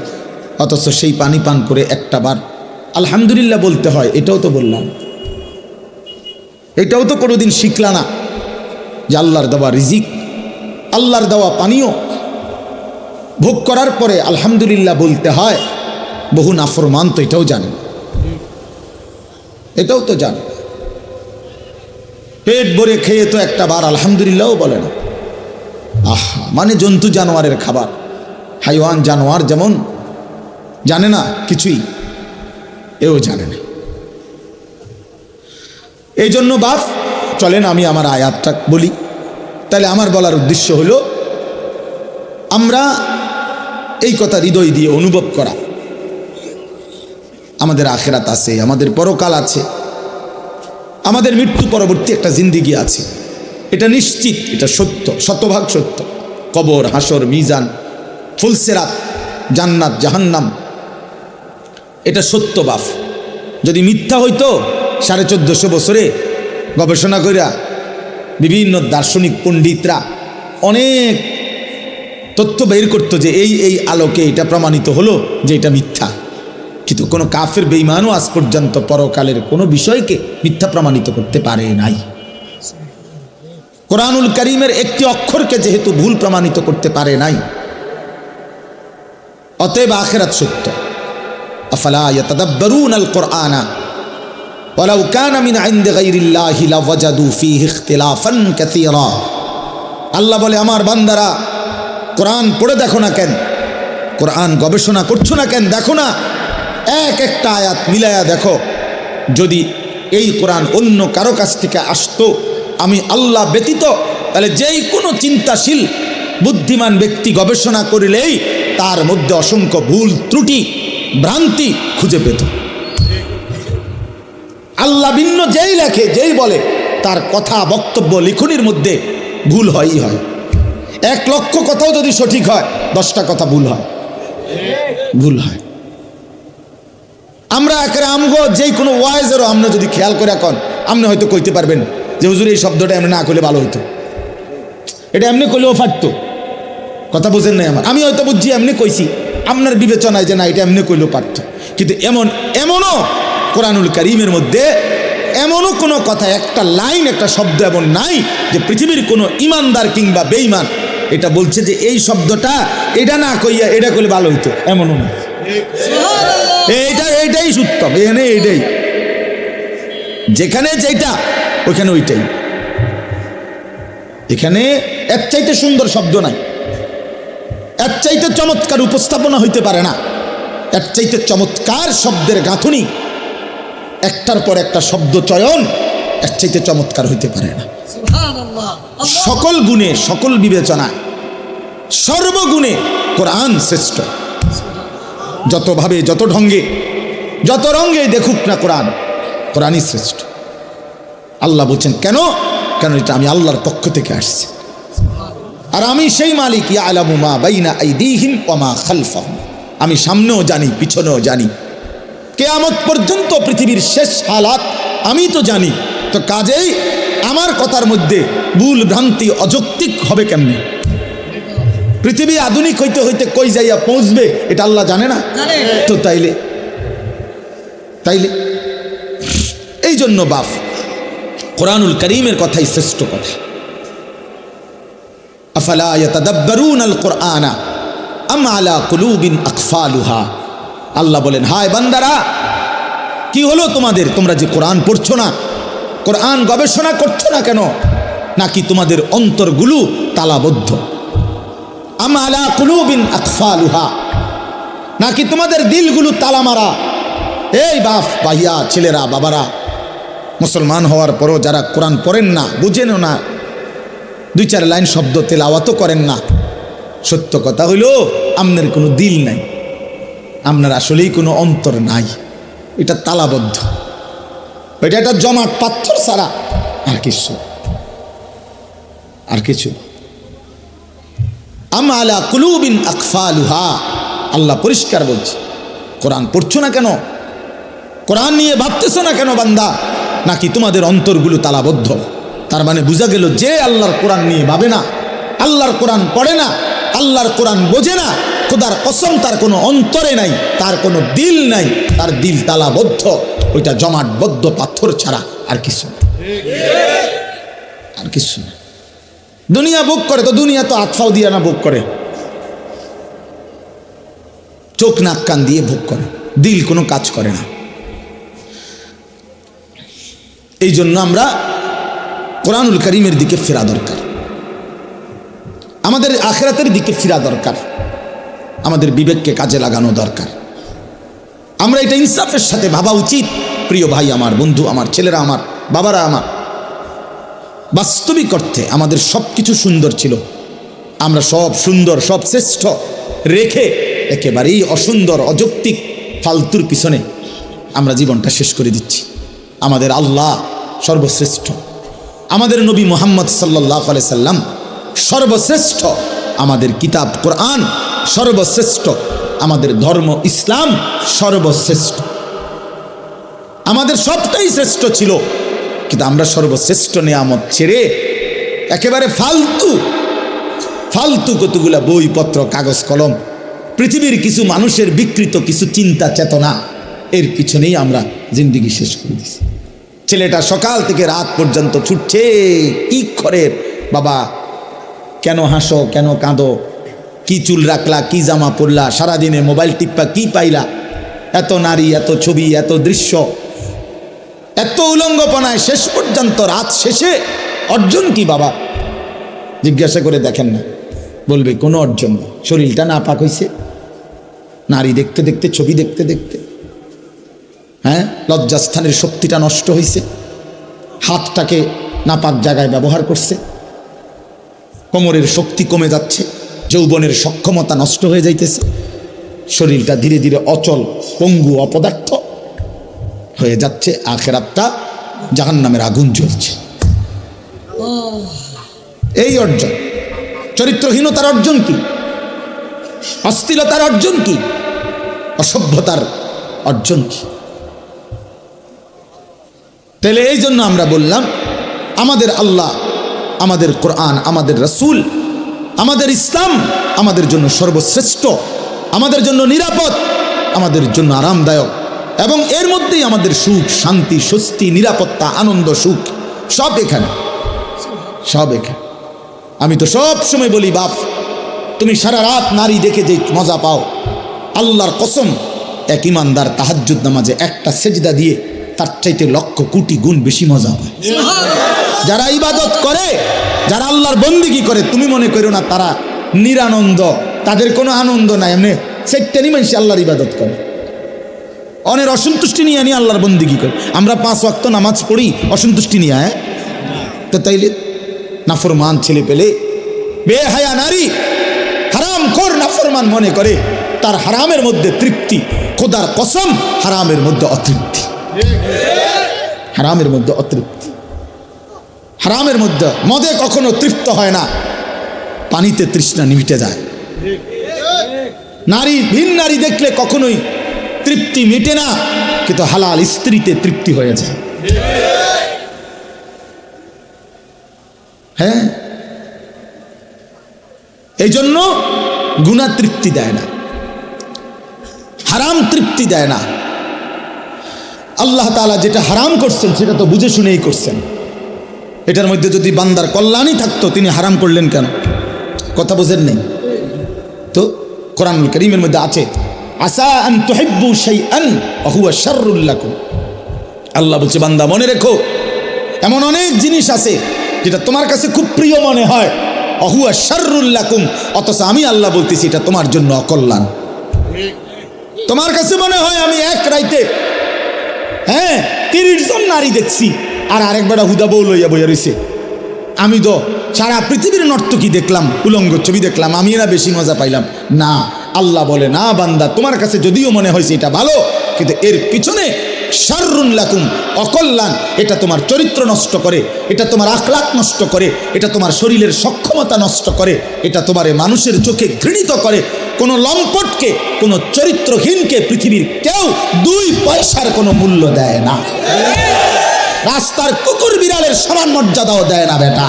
অথচ সেই পানি পান করে একটা বার আলহামদুলিল্লাহ বলতে হয়, এটাও তো বললাম, এটাও তো কোনোদিন শিখলা না যে আল্লাহর দেওয়া রিজিক, আল্লাহর দেওয়া পানীয় ভোগ করার পরে আলহামদুলিল্লাহ বলতে হয়। বহু নাফরমান তো এটাও জানে, এটাও তো জানে, পেট ভরে খেয়ে তো একটা বার আলহামদুলিল্লাহও বলে না। আহা, মানে জন্তু জানোয়ারের খাবার, হাইওয়ান জানোয়ার যেমন জানে না কিছুই, এও জানে না। এই জন্য বাপ চলেন আমি আমার আয়াতটা বলি। তাহলে আমার বলার উদ্দেশ্য হলো আমরা এই কথা হৃদয় দিয়ে অনুভব করা, আমাদের আখেরাত আছে, আমাদের পরকাল আছে, আমাদের মৃত্যু পরবর্তী একটা জিন্দিগি আছে, এটা নিশ্চিত, এটা সত্য, শতভাগ সত্য। কবর, হাসর, মিজান, ফুলসেরাত, জান্নাত, জাহান্নাম, এটা সত্য বাপ। যদি মিথ্যা হইতো 1450 বছরে গবেষণা কইরা বিভিন্ন দার্শনিক পণ্ডিতরা অনেক তথ্য বের করতো যে এই আলোকে এটা প্রমাণিত হলো যে এটা মিথ্যা। কিন্তু কোনো কাফের বেঈমানও আজ পর্যন্ত পরকালের কোনো বিষয়কে মিথ্যা প্রমাণিত করতে পারে নাই। কোরআনুল কারীমের একটি অক্ষরকে যেহেতু ভুল প্রমাণিত করতে পারে নাই, অতএব আখিরাত সত্য। আফালা ইয়াতাদাব্বারুনাল কুরআনা ওয়ালাউ কানা মিন ইনদি গায়রিল্লাহি লাওয়াজাদু ফীহি ইখতিলাফান কাসীরা। আল্লাহ বলে আমার বান্দারা কোরআন পড়ে দেখো না কেন, কোরআন গবেষণা করছো না কেন, দেখো না এক একটা আয়াত মিলায়া দেখো, যদি এই কোরআন অন্য কারো কাছ থেকে আসতো আমি আল্লাহ ব্যতীত, তাহলে যেই কোনো চিন্তাশীল বুদ্ধিমান ব্যক্তি গবেষণা করিলেই তার মধ্যে অসংখ্য ভুল ত্রুটি ভ্রান্তি খুঁজে পেত। আল্লাহ ভিন্ন যেই লেখে যেই বলে তার কথা বক্তব্য লিখনির মধ্যে ভুল হয়ই হয়। 1 লক্ষ কথাও যদি সঠিক হয় 10টা কথা ভুল হয়, ভুল হয়। আমরা একেবারে আমগো যেই কোনো ওয়াইজেরও আমরা যদি খেয়াল করে এখন আপনি হয়তো কইতে পারবেন যে হুজুর এই শব্দটা এমনি না করলে ভালো হইতো, এটা এমনি করলেও পারতো। কথা বুঝেন নাই আমার? আমি হয়তো বুঝছি এমনি কইছি, আপনার বিবেচনায় যে না এটা এমনি করলেও পারতো। কিন্তু এমনও কোরআনুল কারীমের মধ্যে এমনও কোনো কথা, একটা লাইন, একটা শব্দ এমন নাই যে পৃথিবীর কোনো ইমানদার কিংবা বেঈমান এটা বলছে যে এই শব্দটা এটা না কইয়া এটা করলে ভালো হইতো, এমনও না। এইটাই উত্তম, এখানে এইটাই, যেখানে যেটা ওইখানে ওইটাই। এখানে এর চাইতে সুন্দর শব্দ নাই, এর চাইতে চমৎকার উপস্থাপনা হইতে পারে না, এর চাইতে চমৎকার শব্দের গাঁথুনি, একটার পর একটা শব্দ চয়ন এর চাইতে চমৎকার হইতে পারে না। সকল গুণে, সকল বিবেচনায়, সর্বগুণে কোরআন শ্রেষ্ঠ। যতভাবে, যত ঢঙ্গে, যত রঙ্গে দেখুক না কোরআন, কোরআনই শ্রেষ্ঠ। আল্লাহ বলছেন কেন? কেন এটা আমি আল্লাহর পক্ষ থেকে আসছে, আর আমি সেই মালিক, ইয়ালামু মা বাইনা আইদিহিম ওয়া মা খালফাহুম, আমি সামনেও জানি পিছনেও জানি, কিয়ামত পর্যন্ত পৃথিবীর শেষ হালাত আমি তো জানি। তো কাজেই আমার কথার মধ্যে ভুল ভ্রান্তি অযৌক্তিক হবে কেমনে? পৃথিবী আধুনিক হইতে হইতে কই যাইয়া পৌঁছবে এটা আল্লাহ জানে না? তো তাইলে এই জন্য বাপ কোরআনুল কারীমের কথাই শ্রেষ্ঠ কথা। আফালা ইয়াতাদাব্বারুনাল কুরআনা আম আলা কুলুবিন আকফালুহা। আল্লাহ বলেন, হায় বান্দারা, কি হলো তোমাদের? তোমরা যে কোরআন পড়ছো না, কোরআন গবেষণা করছো না কেন? নাকি তোমাদের অন্তরগুলো তালাবদ্ধ? আম আলা কুলুবিন আকফালুহা, নাকি তোমাদের দিলগুলো তালা মারা? এই বাপ, ভাইয়া, ছেলেরা, বাবারা, মুসলমান হওয়ার পরও যারা কোরআন পড়েন না, বুঝেনও না, দুই চার লাইন শব্দ তেলাওয়াতও করেন না, সত্য কথা হইল আপনার কোনো দিল নাই, আপনার আসলেই কোনো অন্তর নাই, এটা তালাবদ্ধ, এটা একটা জমাট পাথর ছাড়া আর কিছু। আম আলা কুলুবিন আকফালুহা, আল্লাহ পরিষ্কার বলছে। কোরআন পড়ছো না কেন? কোরআন নিয়ে ভাবতেছো না কেন বান্দা? নাকি তোমাদের অন্তরগুলো তালাবদ্ধ? তার মানে বোঝা গেল যে আল্লাহর কোরআন নিয়ে ভাবে না, আল্লাহর কোরআন পড়ে না, আল্লাহর কোরআন বোঝে না, খোদার কসম তার কোনো অন্তরে নাই, তার কোনো দিল নাই, তার দিল তালাবদ্ধ, ওইটা জমাটবদ্ধ পাথর ছাড়া আর কিছু না, আর কিছু না। দুনিয়া ভোগ করে তো দুনিয়া তো আতফাও দিয়া না ভোগ করে, চোখ নাক কান দিয়ে ভোগ করে, দিল কোনো কাজ করে না। এই জন্য আমরা কোরআনুল কারীমের দিকে ফেরা দরকার, আমাদের আখিরাতের দিকে ফিরা দরকার, আমাদের বিবেককে কাজে লাগানো দরকার। আমরা এটা ইনসাফের সাথে ভাবা উচিত। প্রিয় ভাই আমার, বন্ধু আমার, ছেলেরা আমার, বাবারা আমার, বাস্তবিক অর্থে আমাদের সব কিছু সুন্দর ছিল, আমরা সব সুন্দর, সব শ্রেষ্ঠ রেখে একেবারেই অসুন্দর, অযৌক্তিক, ফালতুর পিছনে আমরা জীবনটা শেষ করে দিচ্ছি। আমাদের আল্লাহ সর্বশ্রেষ্ঠ, আমাদের নবী মুহাম্মদ সাল্লাল্লাহু আলাইহি সাল্লাম সর্বশ্রেষ্ঠ, আমাদের কিতাব কোরআন সর্বশ্রেষ্ঠ, আমাদের ধর্ম ইসলাম সর্বশ্রেষ্ঠ, আমাদের সবটাই শ্রেষ্ঠ ছিল, কিন্তু আমরা সর্বশ্রেষ্ঠ নিয়ামত ছেড়ে একেবারে ফালতু কতগুলা বইপত্র, কাগজ কলম, পৃথিবীর কিছু মানুষের বিকৃত কিছু চিন্তা চেতনা, এর পিছনেই আমরা জিন্দিগি শেষ করে দিছি। ছেলেটা সকাল থেকে রাত পর্যন্ত ছুটছে, কি করে বাবা, কেন হাসো, কেন কাঁদো, কি চুল রাখলা, কি জামা পরলা, সারাদিনে মোবাইল টিপ্পা কি পাইলা, এত নারী, এত ছবি, এত দৃশ্য, এত উলঙ্গপনায় শেষ পর্যন্ত রাত শেষে অর্জন কি বাবা? জিজ্ঞাসা করে দেখেন না, বলবে কোনো অর্জন না, শরীরটা নাপাক হয়েছে, নারী দেখতে দেখতে, ছবি দেখতে দেখতে, হ্যাঁ, লজ্জাস্থানের শক্তিটা নষ্ট হয়েছে, হাতটাকে নাপাক জায়গায় ব্যবহার করছে, কোমরের শক্তি কমে যাচ্ছে, যৌবনের সক্ষমতা নষ্ট হয়ে যাইতেছে, শরীরটা ধীরে ধীরে অচল, পঙ্গু, অপদার্থ হয়ে যাচ্ছে, আখেরাতটা জাহান্নামের আগুন জ্বলছে। এই অর্জন, চরিত্রহীনতার অর্জন কি? অশ্লীলতার অর্জন কি? অসভ্যতার অর্জন কি? তাহলে এই জন্য আমরা বললাম, আমাদের আল্লাহ, আমাদের কোরআন, আমাদের রাসূল, আমাদের ইসলাম আমাদের জন্য সর্বশ্রেষ্ঠ, আমাদের জন্য নিরাপদ, আমাদের জন্য আরামদায়ক, এবং এর মধ্যেই আমাদের সুখ, শান্তি, স্বস্তি, নিরাপত্তা, আনন্দ, সুখ সব এখানে, সব এখানে। আমি তো সব সময় বলি, বাপ তুমি সারা রাত নারী দেখে যে মজা পাও, আল্লাহর কসম এক ইমানদার তাহাজ্জুদ নামাজে একটা সেজদা দিয়ে তার চাইতে লক্ষ কোটি গুণ বেশি মজা পায়। যারা ইবাদত করে, যারা আল্লাহর বন্দেগী করে, তুমি মনে করো না তারা নিরানন্দ, তাদের কোনো আনন্দ নাই। এমনি সেটারই মানুষ আল্লাহর ইবাদত করে, অনেক অসন্তুষ্টি নিয়ে আনি আল্লাহর বন্দেগী করে। আমরা 5 ওয়াক্ত নামাজ পড়ি অসন্তুষ্টি নিয়ে, হ্যাঁ? তো তাইলে নাফরমান ছেলে পেলে, বেহায়া নারী, হারামখোর নাফরমান মনে করে তার হারামের মধ্যে তৃপ্তি। খোদার কসম, হারামের মধ্যে অতৃপ্তি, হারামের মধ্যে অতৃপ্তি। হারামের মধ্যে মদে কখনো তৃপ্ত হয় না, পানিতে তৃষ্ণা মিটে যায়। নারী, ভিন নারী দেখলে কখনোই তৃপ্তি মিটে না, কিন্তু হালাল স্ত্রীতে তৃপ্তি হয়ে যায়। হ্যাঁ, এই জন্য গুনাহ তৃপ্তি দেয় না, হারাম তৃপ্তি দেয় না। আল্লাহ তাআলা যেটা হারাম করছেন সেটা তো বুঝে শুনেই করছেন। এটার মধ্যে যদি বান্দার কল্যাণই থাকতো, তিনি হারাম করলেন কেন? কথা বোঝেন নেই তো? কোরআনুল কারীমের মধ্যে আছে, আসা আন তুহিব্বু শাইআন ওয়া হুয়া শাররুল লাকুম। আল্লাহ বলছে, বান্দা মনে রেখো, এমন অনেক জিনিস আছে যেটা তোমার কাছে খুব প্রিয় মনে হয়, ওয়া হুয়া শাররুল লাকুম, অথচ আমি আল্লাহ বলতেছি এটা তোমার জন্য অকল্যাণ। তোমার কাছে মনে হয় আমি এক রাইতে 30 জন নারী দেখছি, আর আরেক বেটা হুদা বউ লইয়া বইয়া রয়েছে। আমি তো সারা পৃথিবীর নর্তকী দেখলাম, উলঙ্গ ছবি দেখলাম, আমি এরা বেশি মজা পাইলাম না। আল্লাহ বলে, না বান্দা, তোমার কাছে যদিও মনে হয়েছে এটা ভালো, কিন্তু এর পিছনে শাররুন লাকুম, অকল্যাণ। এটা তোমার চরিত্র নষ্ট করে, এটা তোমার আখলাক নষ্ট করে, এটা তোমার শরীরের সক্ষমতা নষ্ট করে, এটা তোমার মানুষের চোখে ঘৃণিত করে। কোনো লম্পটকে, কোনো চরিত্রহীনকে পৃথিবীর কেউ 2 পয়সার কোনো মূল্য দেয় না। রাস্তার কুকুর বিড়ালের সমান মর্যাদাও দেয় না বেটা।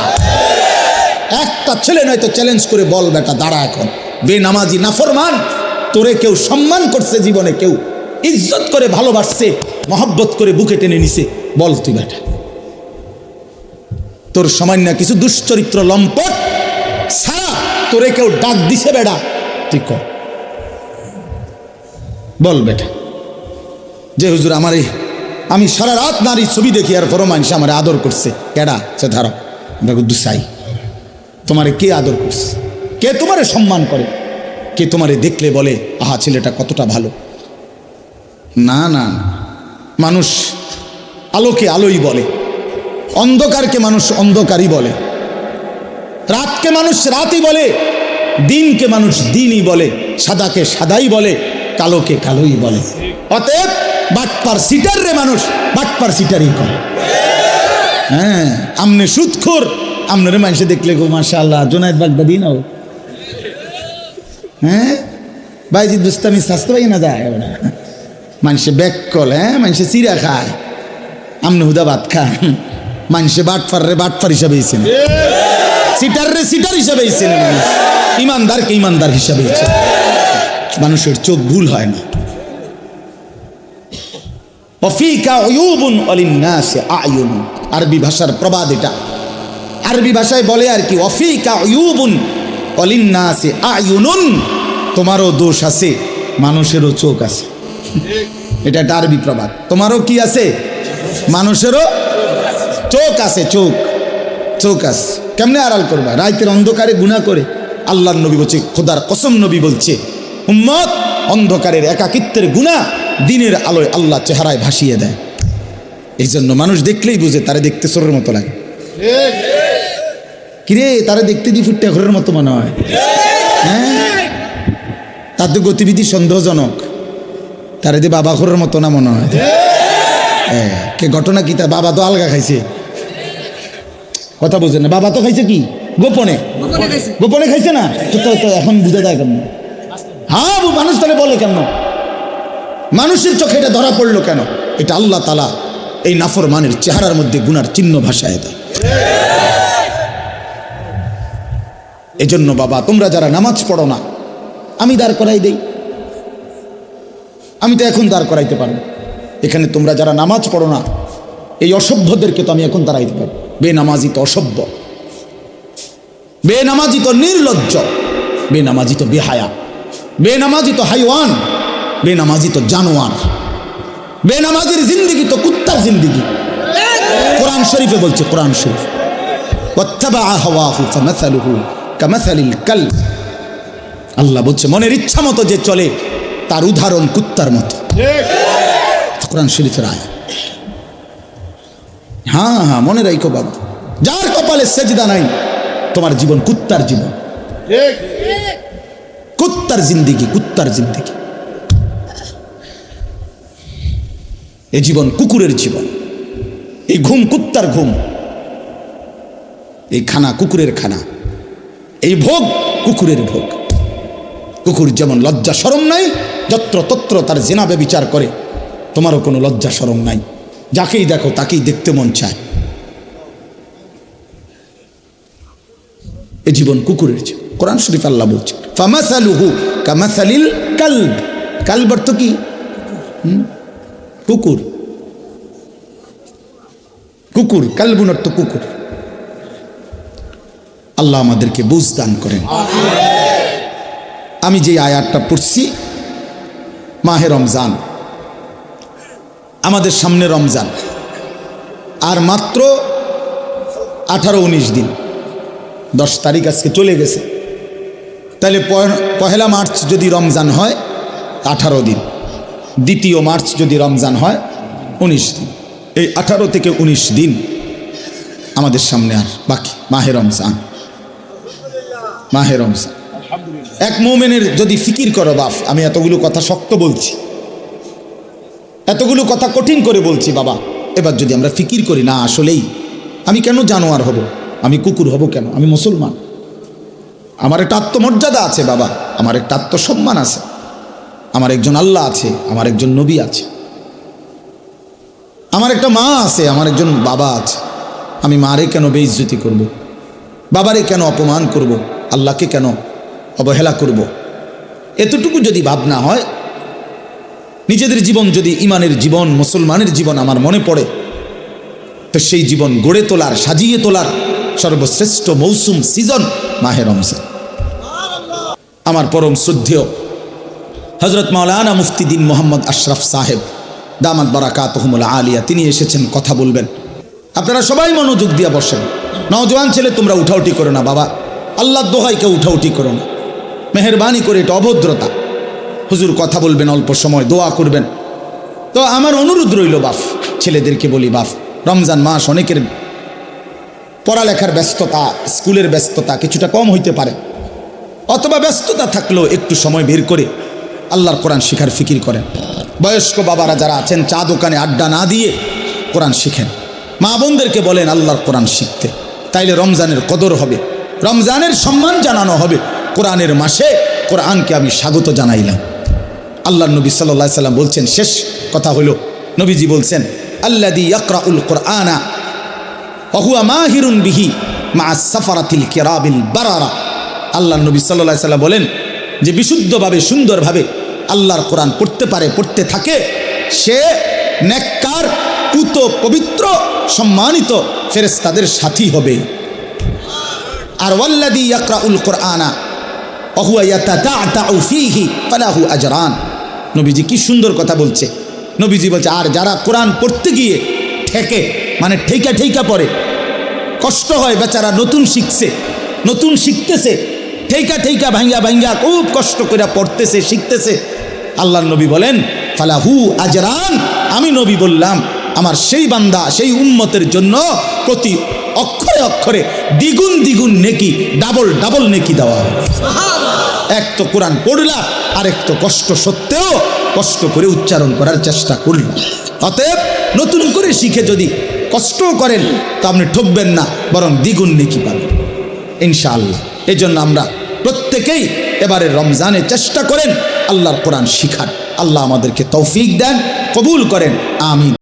একটা ছেলে নয়তো চ্যালেঞ্জ করে বল বেটা, দাঁড়া এখন, বেনামাজি নাফরমান, তোরে কেউ সম্মান করছে জীবনে, কেউ ইজ্জত করে ভালোবাসছে, মহব্বত করে বুকে টেনে নিছে, বল তুই বেটা। তোর সামান্য কিছু দুশ্চরিত্র লম্পট সারা তোরে কেউ ডাক দিছে বেটা, তুই কর, বল বেটা। যে হুজুর আমারে, আমি সারা রাত নারীর ছবি দেখি আর পরও মানুষ আমার আদর করছে, কেডা? সে ধারো দেখো দুসাই, তোমারে কে আদর করছে? কে তোমারে সম্মান করে? কে তোমারে দেখলে বলে আহা ছেলেটা কতটা ভালো? না না, মানুষ আলোকে আলোই বলে, অন্ধকারকে মানুষ অন্ধকারই বলে, রাতকে মানুষ রাতই বলে, দিনকে মানুষ দিনই বলে, সাদাকে সাদাই বলে, কালোকে কালোই বলে। অতএব বাটপার সিটার রে মানুষ বাটপার সিটারই করে। হ্যাঁ, আমনে সুদখোর, আপনার মানুষে দেখলে গো মাশাআল্লাহ জুনায়েদ বাগদাদি নাও, হ্যাঁ বাইজিদ বুস্তামি স্বাস্থ্য পাই না যায় মানুষে ব্যাককল, হ্যাঁ মানুষে চিরা খায়, আমনে হুদা ভাত খান। মানুষে বাটপার রে বাটপার হিসাবে ইছেন, সিটার রে সিটার হিসাবে ইছেন, মানুষ ইমানদারকে ইমানদার হিসাবে ইছেন। মানুষের চোখ ভুল হয় না। আরবি ভাষার প্রবাদ এটা, আরবি ভাষায় বলে আর কি, ওয়াফিকা উয়ুবুন ওয়ালিন্নাসি আয়ুনুন, তোমারও দোষ আছে, মানুষেরও চোখ আছে। এটা একটা আরবি প্রবাদ। তোমারও কি আছে? মানুষেরও চোখ আছে, চোখ চোখ আছে। কেমনে আড়াল করবা? রাতের অন্ধকারে গুনাহ করে। আল্লাহর নবী বলছে, খোদার কসম নবী বলছে, উম্মত অন্ধকারের একাকিত্বের গুনাহ দিনের আলোয় আল্লাহ চেহারায় ভাসিয়ে দেয়। এই জন্য মানুষ দেখলেই বুঝে তারে দেখতে চোরের মতো লাগে। কিরে তারা দেখতে 2 ফুট ঘরের মতো মনে হয়, হ্যাঁ তাদের গতিবিধি সন্দেহজনক, তারা যে বাবা ঘরের মতো না মনে হয়। কে ঘটনা কি? তার বাবা তো আলগা খাইছে, কথা বোঝেন না। বাবা তো খাইছে কি গোপনে, গোপনে খাইছে না তো এখন বুঝে যায় কেন? হ্যাঁ মানুষ তাহলে বলে কেন? মানুষের চোখে এটা ধরা পড়লো কেন? এটা আল্লাহ তাআলা এই নাফরমানের চেহারার মধ্যে গুনার চিহ্ন ভাসায় দেয়। এজন্য বাবা তোমরা যারা নামাজ পড়ো না, আমি দাঁড় করাই দেই, আমি তো এখন দাঁড় করাইতে পারবো এখানে। তোমরা যারা নামাজ পড়ো না, এই অসভ্যদেরকে তো আমি এখন দাঁড়াইতে পারবো। বেনামাজি তো অসভ্য, বেনামাজি তো নির্লজ্জ, বেনামাজি তো বেহায়া, বেনামাজি তো হাইওয়ান, বেনামাজি তো জানোয়ার, বেনামাজির জিন্দিগি তো কুত্তার জিন্দিগি। কোরআন শরীফে বলছে, কোরআন শরীফ, ওয়াত্তাবাআ হাওয়াহু ফামাসালুহু কামাসালিল কালব। আল্লাহ বলছে মনের ইচ্ছা মতো যে চলে তার উদাহরণ কুত্তার মতো। কোরআন শরীফের আয়াত। হ্যাঁ হ্যাঁ, মনে রাখো বাবা, যার কপালে সেজদা নাই তোমার জীবন কুত্তার জীবন, কুত্তার জিন্দিগি, কুত্তার জিন্দিগি। এই জীবন কুকুরের জীবন, এই ঘুম কুত্তার ঘুম, এই খানা কুকুরের খানা, এই ভোগ কুকুরের ভোগ। কুকুর যেমন লজ্জা শরম নাই, যত্র তত্র তার জিনা ব্যভিচার করে, তোমারও কোনো লজ্জা শরম নাই, যাকেই দেখো তাকেই দেখতে মন চায়। এই জীবন কুকুরের জীবন। কোরআন শরীফ আল্লাহ বলছে ফামাসালুহু কামাসালিল কালব। কালব অর্থ কি? কুকুর। কুকুর, কালবুন অর্থ কুকুর। আল্লাহ আমাদেরকে বুঝ দান করেন। আমি যে আয়াতটা পড়ছি, মাহে রমজান, আমাদের সামনে রমজান, আর মাত্র 18-19 দিন, 10 তারিখ আজকে চলে গেছে। তাহলে পহেলা মার্চ যদি রমজান হয় 18 দিন, 2 মার্চ যদি রমজান হয় 19 দিন, এই 18 থেকে 19 দিন আমাদের সামনে আর বাকি। মাহে রমজান, মাহে রমজান। এক মুমিনের যদি ফিকির করো, বাপ আমি এতগুলো কথা শক্ত বলছি, এতগুলো কথা কঠিন করে বলছি বাবা, এবার যদি আমরা ফিকির করি, না আসলেই আমি কেন জানোয়ার হব, আমি কুকুর হব কেন, আমি মুসলমান, আমার একটা আত্মমর্যাদা আছে বাবা, আমার একটা আত্মসম্মান আছে, আমার একজন আল্লাহ আছে, আমার একজন নবী আছে, আমার একটা মা আছে, আমার একজন বাবা আছে, আমি মারে কেন বেইজ্জতি করব, বাবারে কেন অপমান করব, আল্লাহকে কেন অবহেলা করব? এতটুকু যদি ভাবনা হয়, নিজেদের জীবন যদি ইমানের জীবন, মুসলমানের জীবন আমার মনে পড়ে, তো সেই জীবন গড়ে তোলার, সাজিয়ে তোলার সর্বশ্রেষ্ঠ মৌসুম, সিজন মাহে রমজান। আমার পরম শ্রদ্ধেয় হযরত মাওলানা মুফতি দ্বীন মোহাম্মদ আশরাফ সাহেব দামাত বারাকাতুহুমুল আলিয়া, তিনি এসেছেন, কথা বলবেন। আপনারা সবাই মনোযোগ দিয়ে বসেন। নওজোয়ান ছেলে তোমরা উঠাউটি করো না বাবা, আল্লাহর দোহাই কেউ উঠাউটি করো না, মেহেরবানি করে, এটা অভদ্রতা। হুজুর কথা বলবেন, অল্প সময় দোয়া করবেন। তো আমার অনুরোধ রইল বাপ, ছেলেদেরকে বলি বাপ, রমজান মাস, অনেকের পড়ালেখার ব্যস্ততা, স্কুলের ব্যস্ততা কিছুটা কম হইতে পারে, অথবা ব্যস্ততা থাকলেও একটু সময় বের করে আল্লাহর কোরআন শিখার ফিকির করেন। বয়স্ক বাবারা যারা আছেন, চা দোকানে আড্ডা না দিয়ে কোরআন শিখেন। মা বোনদেরকে বলেন আল্লাহর কোরআন শিখতে, তাইলে রমজানের কদর হবে, রমজানের সম্মান জানানো হবে। কোরআনের মাসে কোরআনকে আমি স্বাগত জানাইলাম। আল্লাহর নবী সাল্লাল্লাহু আলাইহি সাল্লাম বলছেন, শেষ কথা হলো, নবীজি বলছেন আল্লাযী ইয়াকরাউল কুরআনা ওয়া হুয়া মাহিরুন বিহি মা'আস সাফারাতিল কিরামিল বারারা। আল্লাহর নবী সাল্লাল্লাহু আলাইহি সাল্লাম বলেন যে বিশুদ্ধভাবে, সুন্দরভাবে আল্লাহর কোরআন পড়তে পারে, পড়তে থাকে, সে নেককার, পুত, পবিত্র, সম্মানিত ফেরেশতাদের সাথী হবে। আর ওয়াল্লাযী ইয়াকরাউল কুরআনা ওয়া হুয়া ইয়াতাতা'তাউ ফীহি ফালাহু আজরান। নবীজি কি সুন্দর কথা বলছে। নবীজি বলছে, আর যারা কোরআন পড়তে গিয়ে ঠেকে, মানে ঠেকা ঠেকা পড়ে, কষ্ট হয় বেচারা, নতুন শিখছে, নতুন শিখতেছে, ঠেকা ঠেকা ভাঙ্গা ভাঙ্গা খুব কষ্ট করে পড়তেছে, শিখতেছে, আল্লাহর নবী বলেন ফালাহু আজরান, আমি নবী বললাম আমার সেই বান্দা, সেই উম্মতের জন্য প্রতি অক্ষরে অক্ষরে দ্বিগুণ দ্বিগুণ নেকি, ডাবল ডাবল নেকি দেওয়া হবে। এক তো কোরআন পড়লা, আরেক তো কষ্ট সত্ত্বেও কষ্ট করে উচ্চারণ করার চেষ্টা করল। অতএব নতুন করে শিখে যদি কষ্টও করেন তো আপনি ঠকবেন না, বরং দ্বিগুণ নেকি পাবেন ইনশাআল্লাহ। এই জন্য আমরা প্রত্যেকেই এবারে রমজানে চেষ্টা করেন আল্লাহর কোরআন শিখার। আল্লাহ আমাদেরকে তৌফিক দেন, কবুল করেন, আমিন।